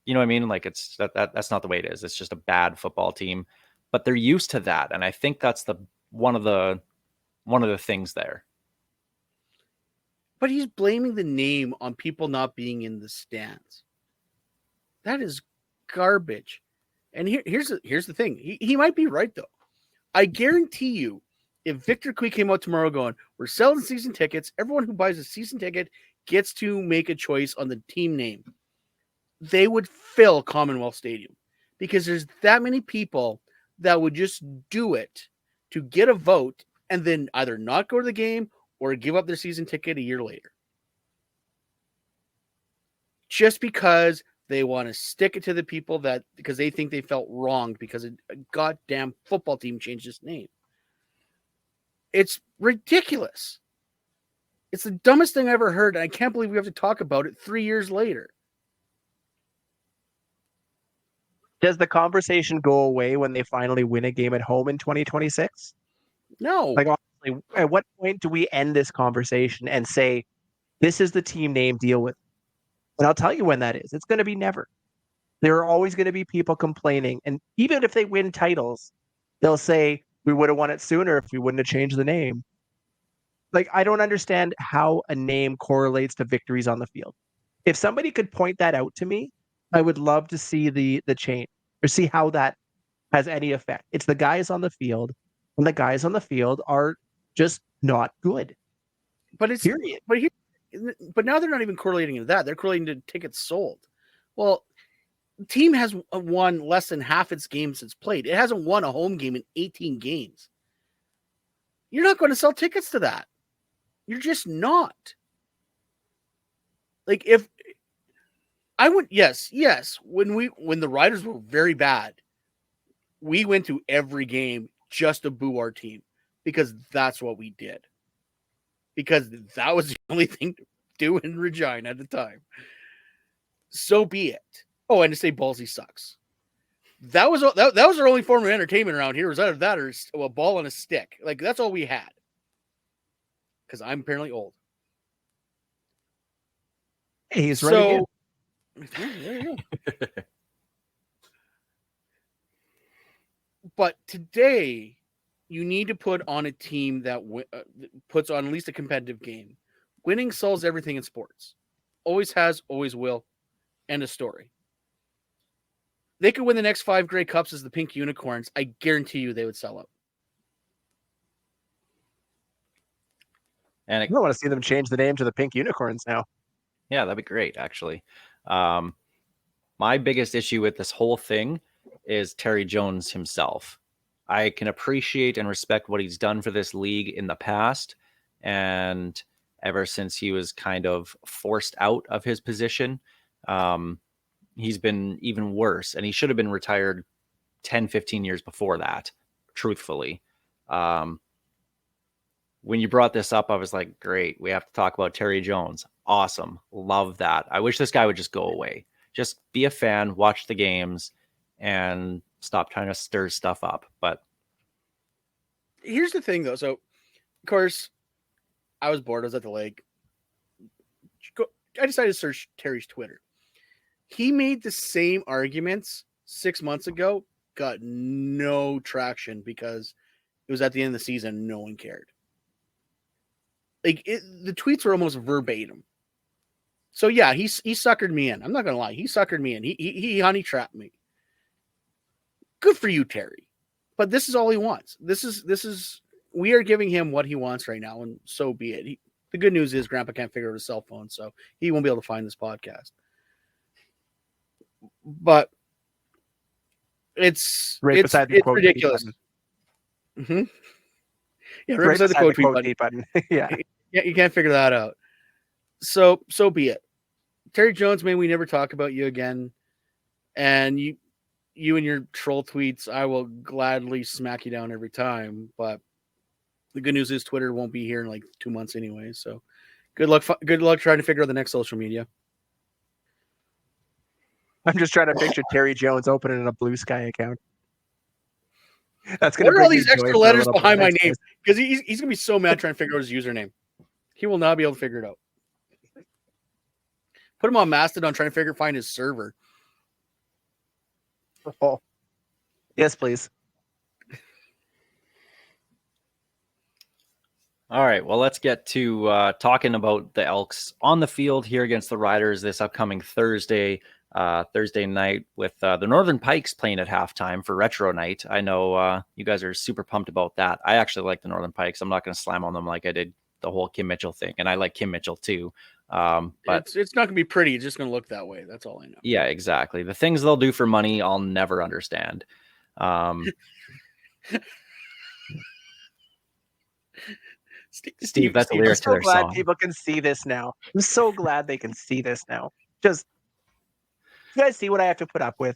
you know what I mean? Like, it's that's not the way it is. It's just a bad football team. But they're used to that, and I think that's one of the things there. But he's blaming the name on people not being in the stands. That is garbage. And here's the thing. He might be right, though. I guarantee you, if Victor Cui came out tomorrow going, we're selling season tickets, everyone who buys a season ticket gets to make a choice on the team name, they would fill Commonwealth Stadium, because there's that many people that would just do it to get a vote and then either not go to the game or give up their season ticket a year later. Just because they want to stick it to the people because they think they felt wronged because a goddamn football team changed its name. It's ridiculous. It's the dumbest thing I ever heard, and I can't believe we have to talk about it 3 years later. Does the conversation go away when they finally win a game at home in 2026? No. Like, honestly, at what point do we end this conversation and say, this is the team name, deal with it? And I'll tell you when that is. It's going to be never. There are always going to be people complaining. And even if they win titles, they'll say, we would have won it sooner if we wouldn't have changed the name. Like, I don't understand how a name correlates to victories on the field. If somebody could point that out to me, I would love to see the change or see how that has any effect. It's the guys on the field, and the guys on the field are just not good. But it's period. But now they're not even correlating to that. They're correlating to tickets sold. Well, the team has won less than half its games it's played. It hasn't won a home game in 18 games. You're not going to sell tickets to that. You're just not. Like, if I went, yes. When the Riders were very bad, we went to every game just to boo our team because that's what we did. Because that was the only thing to do in Regina at the time. So be it. Oh, and to say Ballsy sucks. That was our only form of entertainment around here. Was either that or a ball on a stick. Like, that's all we had. Because I'm apparently old. Hey, he's right. There you go. But today, you need to put on a team that puts on at least a competitive game. Winning solves everything in sports. Always has, always will. End of story. They could win the next 5 Grey Cups as the Pink Unicorns. I guarantee you they would sell out. And I want to see them change the name to the Pink Unicorns now. Yeah, that'd be great, actually. My biggest issue with this whole thing is Terry Jones himself. I can appreciate and respect what he's done for this league in the past, and ever since he was kind of forced out of his position, he's been even worse, and he should have been retired 10, 15 years before that, truthfully. When you brought this up, I was like, great, we have to talk about Terry Jones. Awesome. Love that. I wish this guy would just go away. Just be a fan, watch the games, and stop trying to stir stuff up. But here's the thing, though. So, of course, I was bored. I was at the lake. I decided to search Terry's Twitter. He made the same arguments 6 months ago, got no traction because it was at the end of the season. No one cared. Like, the tweets were almost verbatim. So yeah, he suckered me in. I'm not gonna lie, he suckered me in. He honey trapped me. Good for you, Terry. But this is all he wants. This is we are giving him what he wants right now, and so be it. The good news is Grandpa can't figure out his cell phone, so he won't be able to find this podcast. But it's ridiculous. Mm-hmm. Yeah, right Right beside the beside quote tweet button. yeah. Yeah, you can't figure that out. So be it. Terry Jones, may we never talk about you again. And you and your troll tweets, I will gladly smack you down every time. But the good news is Twitter won't be here in like 2 months anyway. So good luck. Good luck trying to figure out the next social media. I'm just trying to picture Terry Jones opening a Blue Sky account. That's going What to are all bring me these joy extra for a letters little bit. behind my Thanks, name? guys. Because he's gonna be so mad trying to figure out his username. He will not be able to figure it out. Put him on Mastodon trying to find his server. Oh. Yes, please. All right, well, let's get to talking about the Elks on the field here against the Riders this upcoming Thursday night with the Northern Pikes playing at halftime for Retro Night. I know you guys are super pumped about that. I actually like the Northern Pikes. I'm not going to slam on them like I did the whole Kim Mitchell thing, and I like Kim Mitchell too. But It's not going to be pretty. It's just going to look that way. That's all I know. yeah, exactly. The things they'll do for money, I'll never understand. Steve, that's a lyric to I'm so their glad song. people can see this now. I'm so glad they can see this now. Just, you guys see what I have to put up with.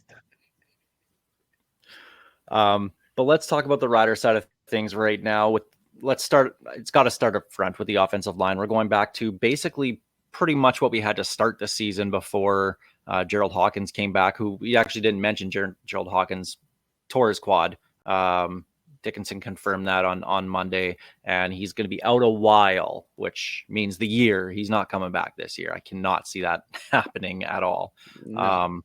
But let's talk about the Rider side of things right now. Let's start. It's got to start up front with the offensive line. We're going back to basically pretty much what we had to start the season before Gerald Hawkins came back, who we actually didn't mention. Gerald Hawkins tore his quad. Dickinson confirmed that on Monday, and he's going to be out a while, which means the year. He's not coming back this year. I cannot see that happening at all. No.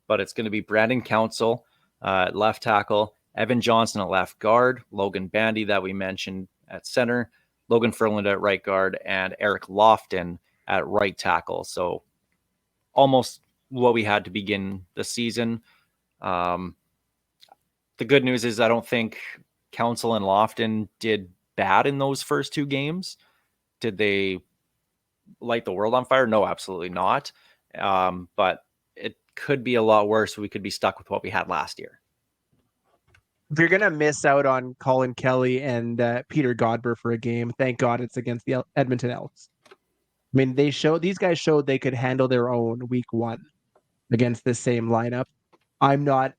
But it's going to be Brandon Council at left tackle, Evan Johnson at left guard, Logan Bandy that we mentioned at center, Logan Furland at right guard, and Eric Lofton at right tackle. So almost what we had to begin the season. The good news is I don't think Council and Lofton did bad in those first two games. Did they light the world on fire? No, absolutely not. But it could be a lot worse. We could be stuck with what we had last year. If you're going to miss out on Colin Kelly and Peter Godber for a game, thank God it's against the Edmonton Elks. I mean, these guys showed they could handle their own week one against this same lineup. I'm not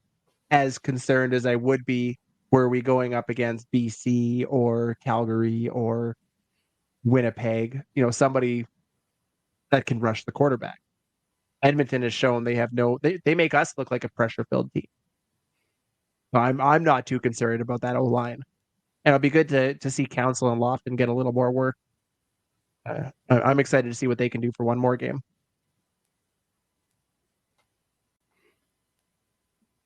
as concerned as I would be were we going up against BC or Calgary or Winnipeg, somebody that can rush the quarterback. Edmonton has shown they have they make us look like a pressure-filled team. I'm not too concerned about that O-line. And it'll be good to see Council and Lofton get a little more work. I'm excited to see what they can do for one more game.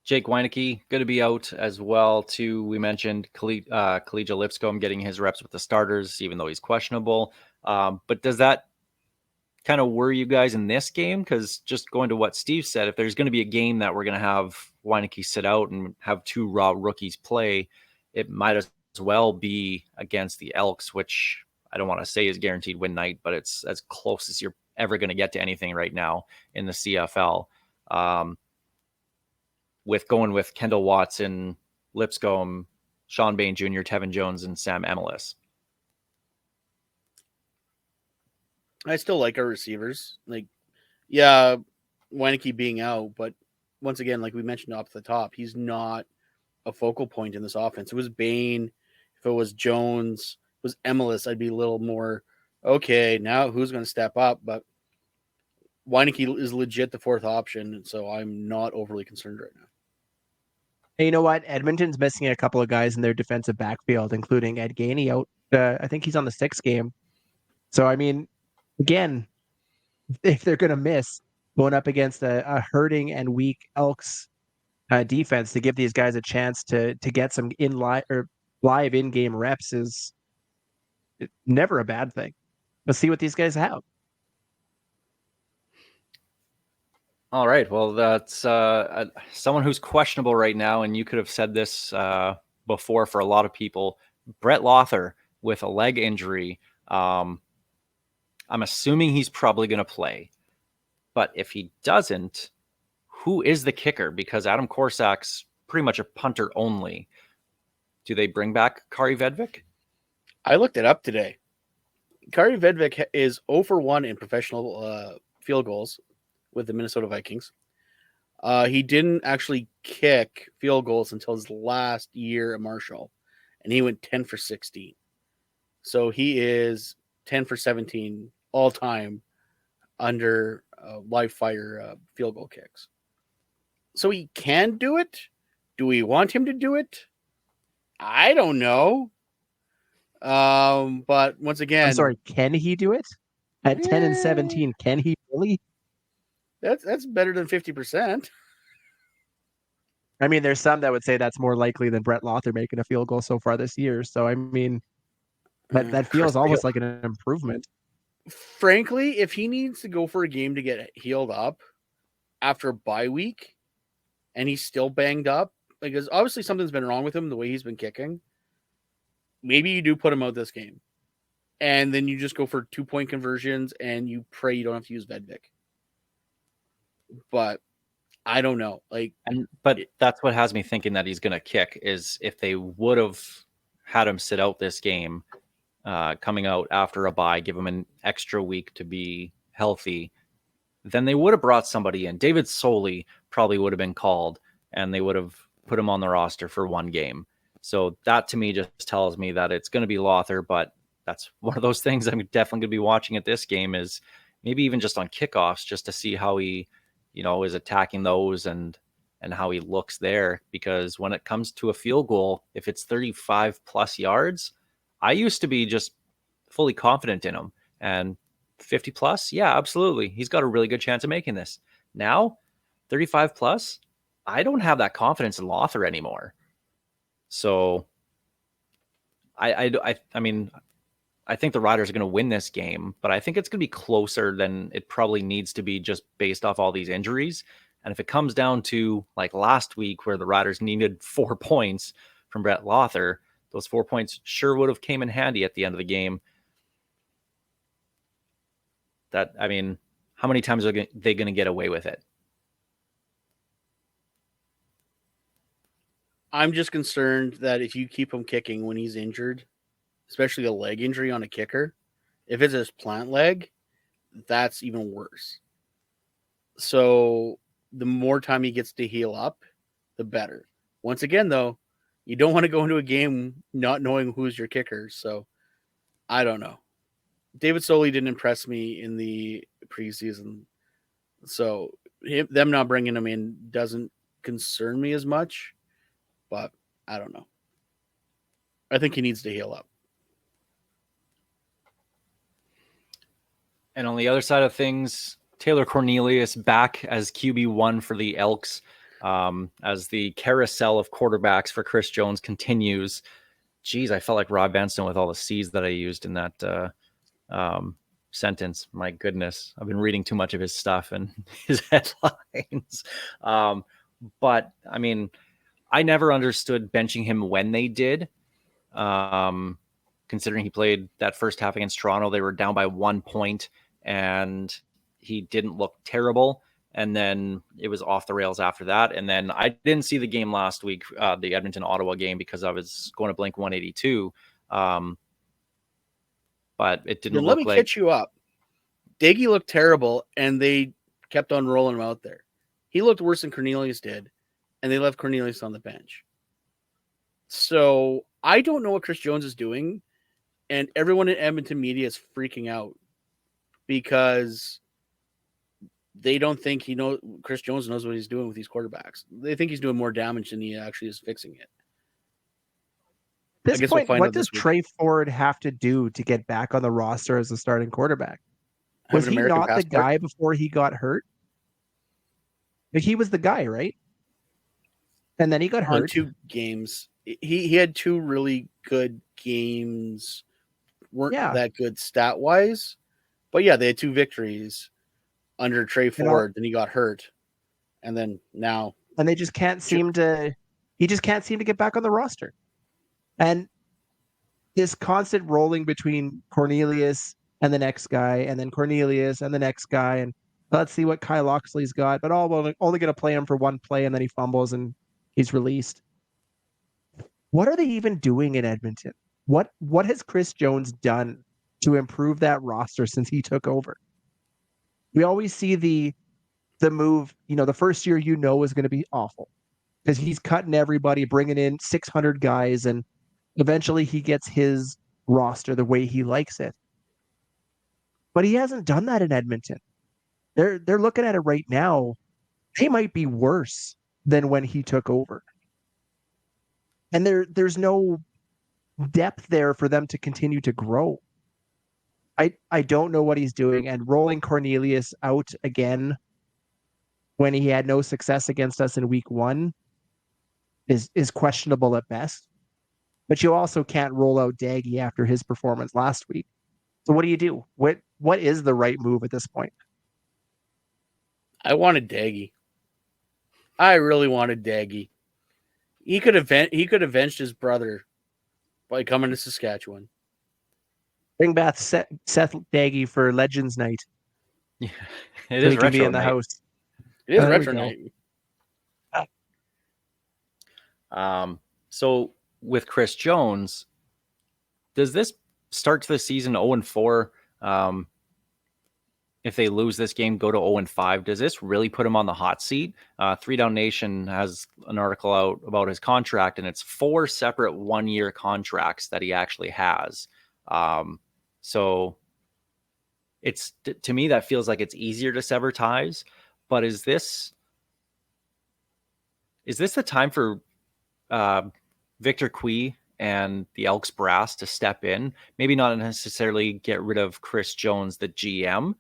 Jake Weineke going to be out as well, too. We mentioned Kalija Lipscomb getting his reps with the starters, even though he's questionable. But does that kind of worry you guys in this game? Because just going to what Steve said, if there's going to be a game that we're going to have Weineke sit out and have two raw rookies play, it might as well be against the Elks, which I don't want to say is guaranteed win night, but it's as close as you're ever going to get to anything right now in the CFL. With Kendall Watson, Lipscomb, Sean Bain Jr., Tevin Jones, and Sam Emelis. I still like our receivers. Weineke being out, but once again, like we mentioned off the top, he's not a focal point in this offense. If it was Bain, if it was Jones, if it was Emelis, I'd be a little more, okay, now who's going to step up? But Weineke is legit the fourth option, and so I'm not overly concerned right now. Hey, you know what? Edmonton's missing a couple of guys in their defensive backfield, including Ed Gainey out. I think he's on the 6th game. So, I mean, again, if they're going to miss going up against a hurting and weak Elks defense, to give these guys a chance to get some live in-game reps is never a bad thing. Let's see what these guys have. All right. Well, that's someone who's questionable right now, and you could have said this before for a lot of people. Brett Lothar with a leg injury. I'm assuming he's probably going to play. But if he doesn't, who is the kicker? Because Adam Korsak's pretty much a punter only. Do they bring back Kari Vedvik? I looked it up today. Kari Vedvik is 0 for 1 in professional field goals with the Minnesota Vikings. He didn't actually kick field goals until his last year at Marshall, and he went 10 for 16. So he is 10 for 17 all time under live fire field goal kicks. So he can do it. Do we want him to do it? I don't know. But once again, I'm sorry, can he do it? At 10 and 17, can he really? That's better than 50%. I mean, there's some that would say that's more likely than Brett Lothar making a field goal so far this year. So, I mean, that feels almost like an improvement. Frankly, if he needs to go for a game to get healed up after a bye week and he's still banged up, because obviously something's been wrong with him the way he's been kicking, maybe you do put him out this game. And then you just go for 2-point conversions and you pray you don't have to use Vedvik. But I don't know. But that's what has me thinking that he's going to kick is if they would have had him sit out this game, coming out after a bye, give him an extra week to be healthy, then they would have brought somebody in. David Soley probably would have been called, and they would have put him on the roster for one game. So that to me just tells me that it's going to be Lothar, but that's one of those things I'm definitely going to be watching at this game is maybe even just on kickoffs, just to see how he, is attacking those and how he looks there. Because when it comes to a field goal, if it's 35 plus yards, I used to be just fully confident in him. And 50 plus, yeah, absolutely. He's got a really good chance of making this. Now, 35 plus, I don't have that confidence in Lothar anymore. So I mean, I think the Riders are going to win this game, but I think it's going to be closer than it probably needs to be just based off all these injuries. And if it comes down to like last week where the Riders needed 4 points from Brett Lothar, those 4 points sure would have came in handy at the end of the game. That, I mean, how many times are they going to get away with it? I'm just concerned that if you keep him kicking when he's injured, especially a leg injury on a kicker, if it's his plant leg, that's even worse. So the more time he gets to heal up, the better. Once again, though, you don't want to go into a game not knowing who's your kicker. So I don't know. David Soley didn't impress me in the preseason. So them not bringing him in doesn't concern me as much. But I don't know. I think he needs to heal up. And on the other side of things, Taylor Cornelius back as QB1 for the Elks, as the carousel of quarterbacks for Chris Jones continues. Geez, I felt like Rob Benson with all the C's that I used in that sentence. My goodness, I've been reading too much of his stuff and his headlines. But, I mean, I never understood benching him when they did. Considering he played that first half against Toronto, they were down by 1 point and he didn't look terrible. And then it was off the rails after that. And then I didn't see the game last week, the Edmonton-Ottawa game, because I was going to Blink 182. But it didn't Let look me like... catch you up. Daggy looked terrible, and they kept on rolling him out there. He looked worse than Cornelius did, and they left Cornelius on the bench. So I don't know what Chris Jones is doing, and everyone in Edmonton media is freaking out because they don't think Chris Jones knows what he's doing with these quarterbacks. They think he's doing more damage than he actually is fixing it. At this point, what does Trey Ford have to do to get back on the roster as a starting quarterback? Was he not the guy before he got hurt? Like, he was the guy, right? And then he got hurt. On 2 games. He had 2 really good games. Weren't that good stat-wise. But yeah, they had 2 victories under Trey Ford. Then he got hurt. And then now. And they just can't seem to – he just can't seem to get back on the roster. And this constant rolling between Cornelius and the next guy, and then Cornelius and the next guy, and let's see what Kyle Oxley's got. But we're only going to play him for 1 play, and then he fumbles and he's released. What are they even doing in Edmonton? What has Chris Jones done to improve that roster since he took over? We always see the move, the first year is going to be awful because he's cutting everybody, bringing in 600 guys, and eventually he gets his roster the way he likes it. But he hasn't done that in Edmonton. They're looking at it right now. They might be worse than when he took over. And there's no depth there for them to continue to grow. I don't know what he's doing. And rolling Cornelius out again when he had no success against us in week 1 is questionable at best. But you also can't roll out Daggy after his performance last week. So what do? What is the right move at this point? I wanted Daggy. I really wanted Daggy. He could avenge his brother by coming to Saskatchewan. Bring back Seth Daggy for Legends Night. Yeah, It so he can be in the house. It is retro night. So with Chris Jones, does this start to the season 0-4? If they lose this game, go to 0-5, does this really put him on the hot seat? 3 Down Nation has an article out about his contract, and it's 4 separate 1-year contracts that he actually has. So it's, to me, that feels like it's easier to sever ties. But is this the time for Victor Cui and the Elks brass to step in? Maybe not necessarily get rid of Chris Jones, the GM,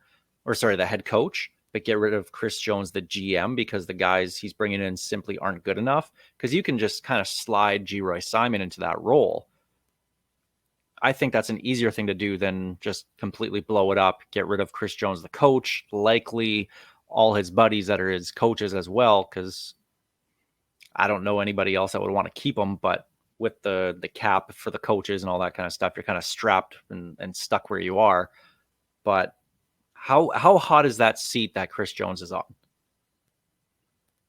the head coach, but get rid of Chris Jones, the GM, because the guys he's bringing in simply aren't good enough. Because you can just kind of slide G-Roy Simon into that role. I think that's an easier thing to do than just completely blow it up, get rid of Chris Jones, the coach, likely all his buddies that are his coaches as well, because I don't know anybody else that would want to keep him, but with the cap for the coaches and all that kind of stuff, you're kind of strapped and stuck where you are. But how hot is that seat that Chris Jones is on?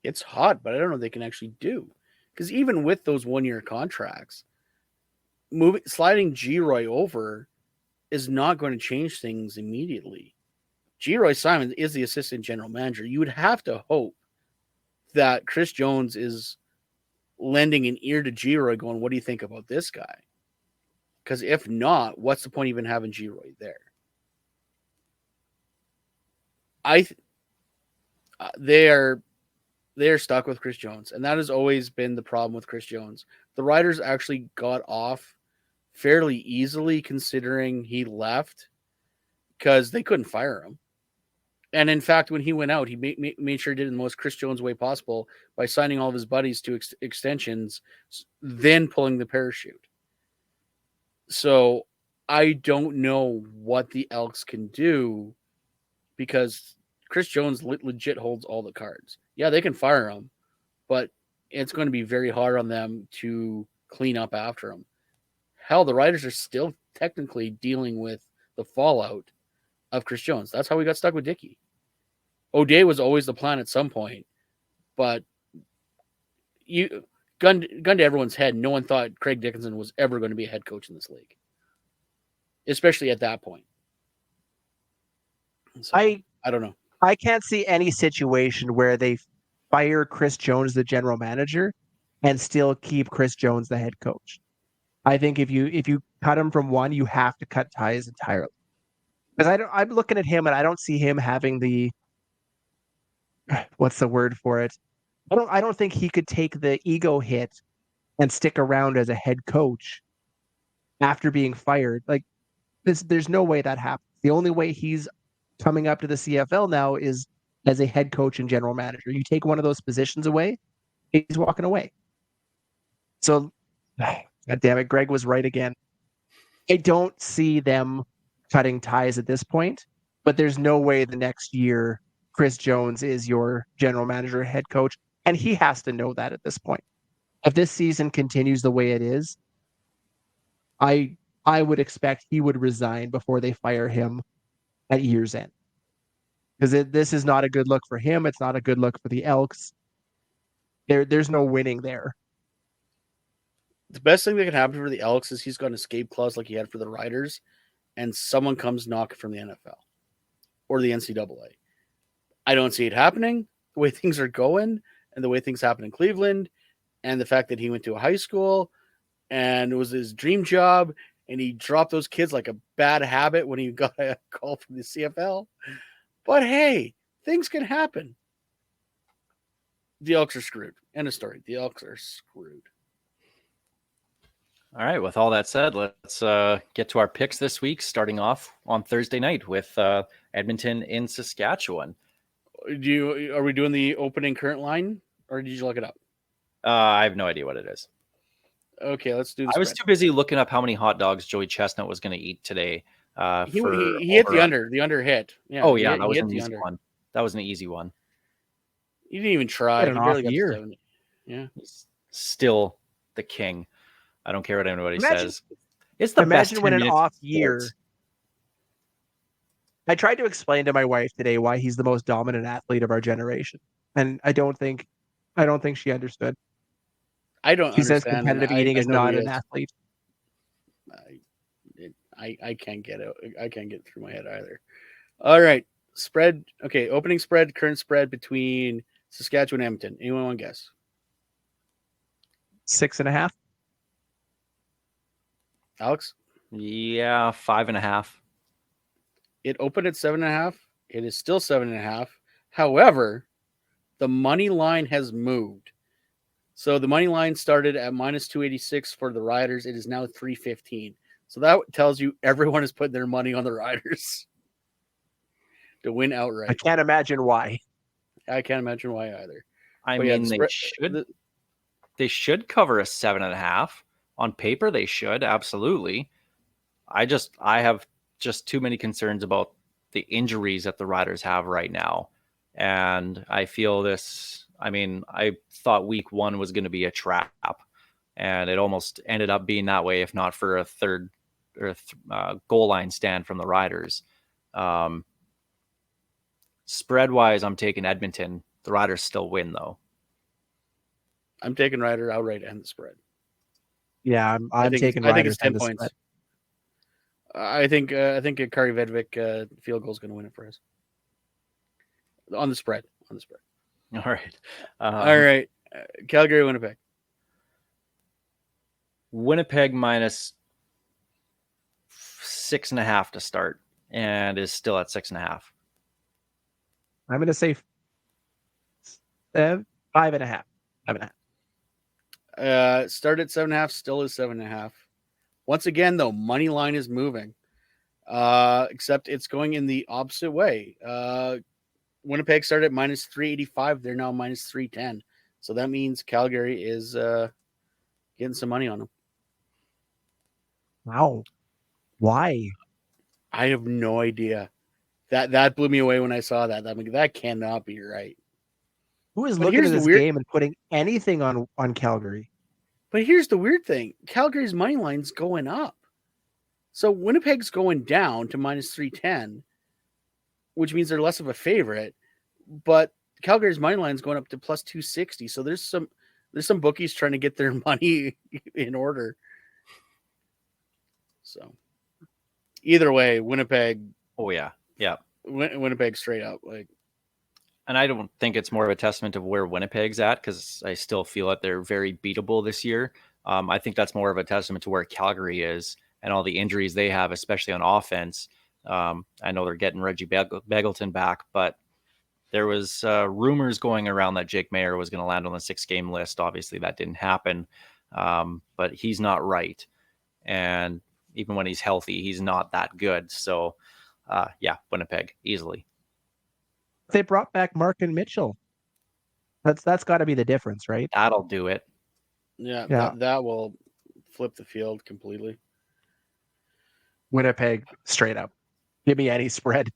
It's hot, but I don't know what they can actually do. Because even with those 1-year contracts, sliding G-Roy over is not going to change things immediately. G-Roy Simon is the assistant general manager. You would have to hope that Chris Jones is lending an ear to G-Roy going, what do you think about this guy? Because if not, what's the point even having G-Roy there? They are stuck with Chris Jones, and that has always been the problem with Chris Jones. The Riders actually got off fairly easily considering he left because they couldn't fire him. And in fact, when he went out, he made sure he did it in the most Chris Jones way possible by signing all of his buddies to extensions, then pulling the parachute. So I don't know what the Elks can do because Chris Jones legit holds all the cards. Yeah, they can fire him, but it's going to be very hard on them to clean up after him. Hell, the Riders are still technically dealing with the fallout of Chris Jones. That's how we got stuck with Dickey. O'Day was always the plan at some point, but gun to everyone's head, no one thought Craig Dickinson was ever going to be a head coach in this league, especially at that point. So, I don't know. I can't see any situation where they fire Chris Jones, the general manager, and still keep Chris Jones, the head coach. I think if you cut him from one, you have to cut ties entirely. Because I'm looking at him and I don't see him having the, what's the word for it? I don't think he could take the ego hit and stick around as a head coach after being fired. Like there's no way that happens. The only way he's coming up to the CFL now is as a head coach and general manager. You take one of those positions away, he's walking away. So, God damn it, Greg was right again. I don't see them cutting ties at this point, but there's no way the next year Chris Jones is your general manager, head coach, and he has to know that at this point. If this season continues the way it is, I would expect he would resign before they fire him at year's end. Because this is not a good look for him. It's not a good look for the Elks. There's no winning there. The best thing that can happen for the Elks is he's got an escape clause like he had for the Riders, and someone comes knocking from the NFL or the NCAA. I don't see it happening the way things are going and the way things happen in Cleveland, and the fact that he went to a high school and it was his dream job, and he dropped those kids like a bad habit when he got a call from the CFL. But hey, things can happen. The Elks are screwed. End of story. The Elks are screwed. All right. With all that said, let's get to our picks this week, starting off on Thursday night with Edmonton in Saskatchewan. Are we doing the opening current line, or did you look it up? I have no idea what it is. Okay, let's do this. I was too busy looking up how many hot dogs Joey Chestnut was going to eat today. He hit the under. The under hit. Yeah. Oh, yeah. That was an easy one. That was an easy one. He didn't even try. He barely got to 70. Yeah. He's still the king. I don't care what anybody says. It's the best. Imagine when an off year. I tried to explain to my wife today why he's the most dominant athlete of our generation, and I don't think she understood. I don't. She says competitive eating is not an athlete. I can't get it. I can't get it through my head either. All right, spread. Okay, opening spread, current spread between Saskatchewan and Edmonton. Anyone want to guess? 6.5. Alex? Yeah, 5.5. It opened at 7.5. It is still 7.5. However, the money line has moved. So the money line started at minus 286 for the Riders. It is now 315. So that tells you everyone is putting their money on the Riders to win outright. I can't imagine why. I can't imagine why either. I mean, they should cover a 7.5. On paper, they should, absolutely. I have just too many concerns about the injuries that the Riders have right now. And I feel this, I mean, I thought week 1 was going to be a trap, and it almost ended up being that way, if not for a third or goal line stand from the Riders. Spread wise, I'm taking Edmonton. The Riders still win, though. I'm taking Rider outright and the spread. Yeah, I'm taking Riders. I think it's 10 points. Spread. I think a Kari Vedvik field goal is going to win it for us. On the spread. All right. All right. Calgary, Winnipeg. Winnipeg minus 6.5 to start, and is still at 6.5. I'm going to say 5.5. 5.5. Start at 7.5, still is 7.5. Once again, though, money line is moving. Except it's going in the opposite way. Winnipeg started at minus 385. They're now minus 310. So that means Calgary is getting some money on them. Wow. Why? I have no idea. That blew me away when I saw that. That cannot be right. Who is looking at this game and putting anything on Calgary? But here's the weird thing. Calgary's money line's going up. So Winnipeg's going down to minus 310, which means they're less of a favorite. But Calgary's money line's going up to plus 260. So there's some bookies trying to get their money in order. So either way, Winnipeg. Oh, yeah. Yeah. Winnipeg straight up. And I don't think it's more of a testament of where Winnipeg's at, because I still feel that they're very beatable this year. I think that's more of a testament to where Calgary is and all the injuries they have, especially on offense. I know they're getting Reggie Begelton back, but there was rumors going around that Jake Maier was going to land on the 6-game list. Obviously, that didn't happen, but he's not right. And even when he's healthy, he's not that good. So, yeah, Winnipeg, easily. They brought back Mark and Mitchell. That's got to be the difference, right? That'll do it. Yeah. That will flip the field completely. Winnipeg, straight up. Give me any spread.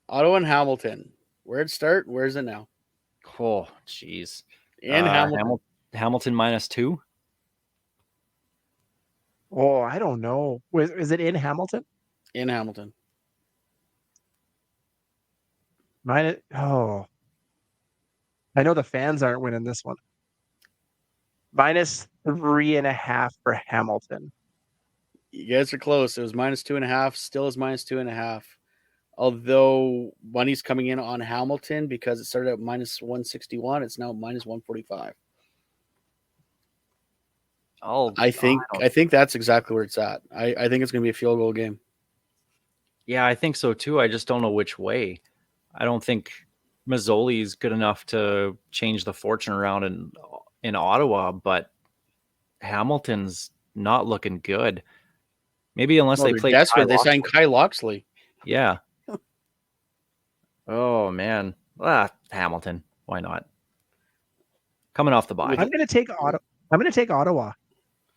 Ottawa and Hamilton. Where'd it start? Where is it now? Oh, jeez. And Hamilton minus 2. Oh, I don't know. Is it in Hamilton? In Hamilton. I know the fans aren't winning this one. -3.5 for Hamilton. You guys are close. It was -2.5. Still is -2.5. Although money's coming in on Hamilton because it started at -161, it's now -145. I think that's exactly where it's at. I think it's going to be a field goal game. Yeah, I think so too. I just don't know which way. I don't think Mazzoli's good enough to change the fortune around in Ottawa, but Hamilton's not looking good. Maybe unless Well, they they're play desperate. Kyle They signed Loxley. Kyle Loxley. Yeah. Oh man. Hamilton. Why not? Coming off the bye. I'm going to take Ottawa. I'm going to take Ottawa.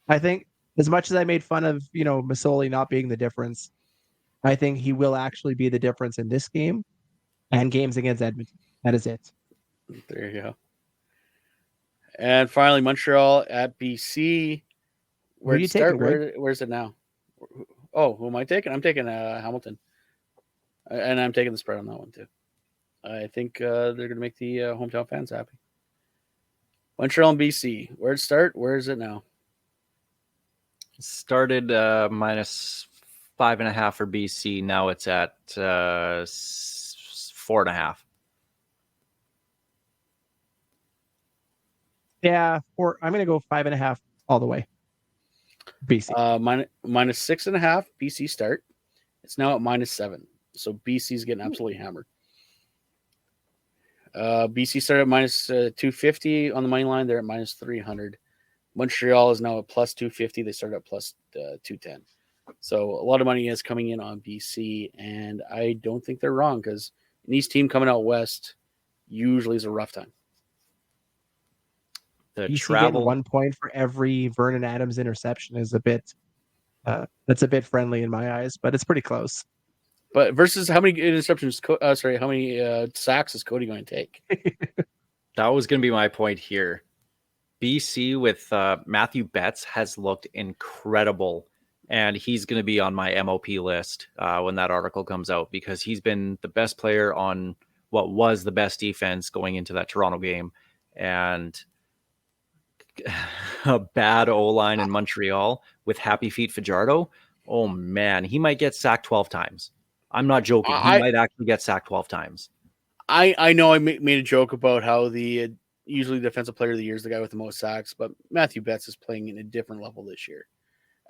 I think as much as I made fun of, Masoli not being the difference, I think he will actually be the difference in this game and games against Edmonton. That is it. There you go. And finally, Montreal at BC. Where'd you it start? taking, Where's it now? Oh, who am I taking? I'm taking Hamilton. And I'm taking the spread on that one too. I think they're going to make the hometown fans happy. Montreal and BC. Where'd it start? Where is it now? Started -5.5 for BC. Now it's at 4.5. Yeah, or I'm going to go 5.5 all the way. BC. -6.5 BC start. It's now at -7. So BC's getting absolutely hammered. BC started at -250 on the money line. They're at -300. Montreal is now at +250. They started at +210. So a lot of money is coming in on BC, and I don't think they're wrong because an East team coming out west usually is a rough time. The BC travel getting 1 point for every Vernon Adams interception is a bit that's a bit friendly in my eyes, but it's pretty close. But versus how many interceptions? How many sacks is Cody going to take? That was going to be my point here. BC with Matthew Betts has looked incredible, and he's going to be on my MOP list when that article comes out because he's been the best player on what was the best defense going into that Toronto game, and a bad O-line in Montreal with Happy Feet Fajardo. Oh man, he might get sacked 12 times. I'm not joking. He might actually get sacked 12 times. I know I made a joke about how the usually defensive player of the year is the guy with the most sacks, but Matthew Betts is playing in a different level this year.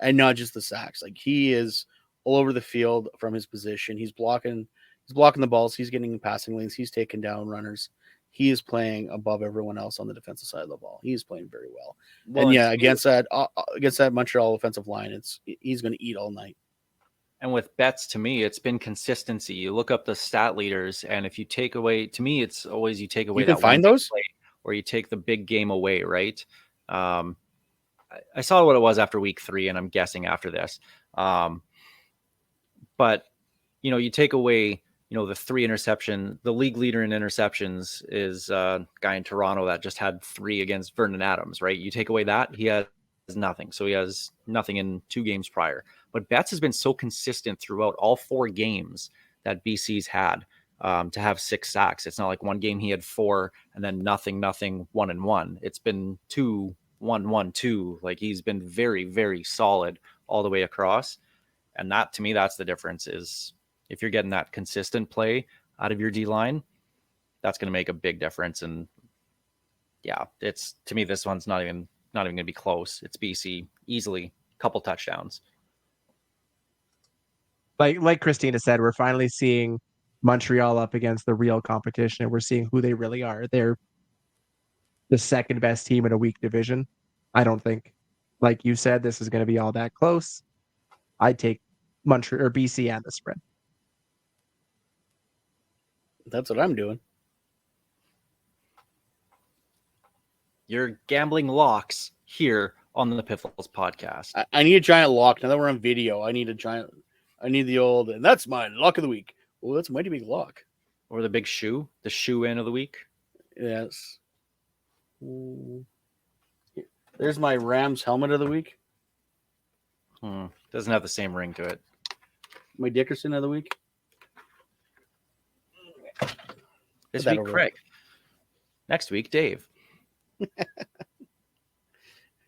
And not just the sacks. Like he is all over the field from his position. He's blocking the balls, he's getting passing lanes, he's taking down runners. He is playing above everyone else on the defensive side of the ball. He is playing very well. And yeah, against that Montreal offensive line, he's going to eat all night. And with Betts, to me, it's been consistency. You look up the stat leaders, and if you take away, to me, it's always you take away. You can find those, or you take the big game away, right? I saw what it was after week 3, and I'm guessing after this. But you take away, the 3 interception. The league leader in interceptions is a guy in Toronto that just had 3 against Vernon Adams, right? You take away that, he has nothing. So he has nothing in 2 games prior. But Betts has been so consistent throughout all 4 games that BC's had to have 6 sacks. It's not like one game he had 4 and then nothing, 1 and 1. It's been 2, 1, 1, 2. Like he's been very, very solid all the way across. And that, to me, that's the difference is if you're getting that consistent play out of your D line, that's going to make a big difference. And yeah, it's, to me, this one's not even going to be close. It's BC easily, couple touchdowns. Like Christina said, we're finally seeing Montreal up against the real competition, and we're seeing who they really are. They're the second best team in a weak division. I don't think, like you said, this is going to be all that close. I'd take Montreal or BC and the spread. That's what I'm doing. Your gambling locks here on the Piffles podcast. I need a giant lock. Now that we're on video, I need the old, and that's my lock of the week. Well, that's a mighty big lock. Or the big shoe, the shoe in of the week. Yes. There's my Rams helmet of the week. Doesn't have the same ring to it. My Dickerson of the week. This week, Craig. Next week, Dave.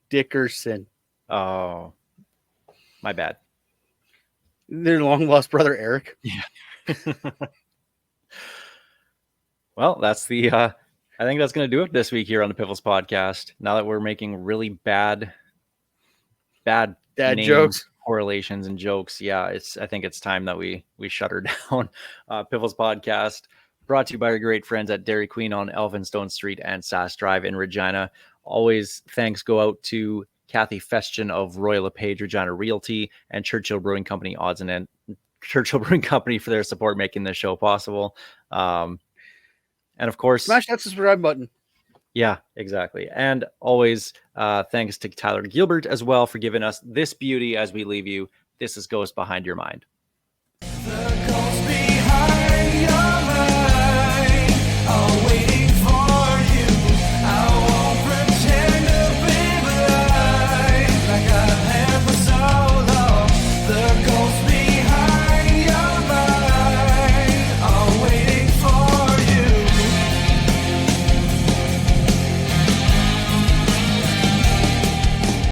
Dickerson. Oh, my bad. Their long lost brother Eric. Well, that's the. I think that's going to do it this week here on the Piffles podcast. Now that we're making really bad Dad name jokes. correlations and jokes, I think it's time that we shut her down. Piffles podcast brought to you by our great friends at Dairy Queen on Elphinstone Street and Sass Drive in Regina. Always thanks go out to Kathy Festian of Royal LePage Regina Realty and Churchill Brewing Company odds and end. Churchill Brewing Company for their support making this show possible. And of course, Smash that subscribe button. Yeah, exactly. And always thanks to Tyler Gilbert as well for giving us this beauty as we leave you. This is Ghost Behind Your Mind.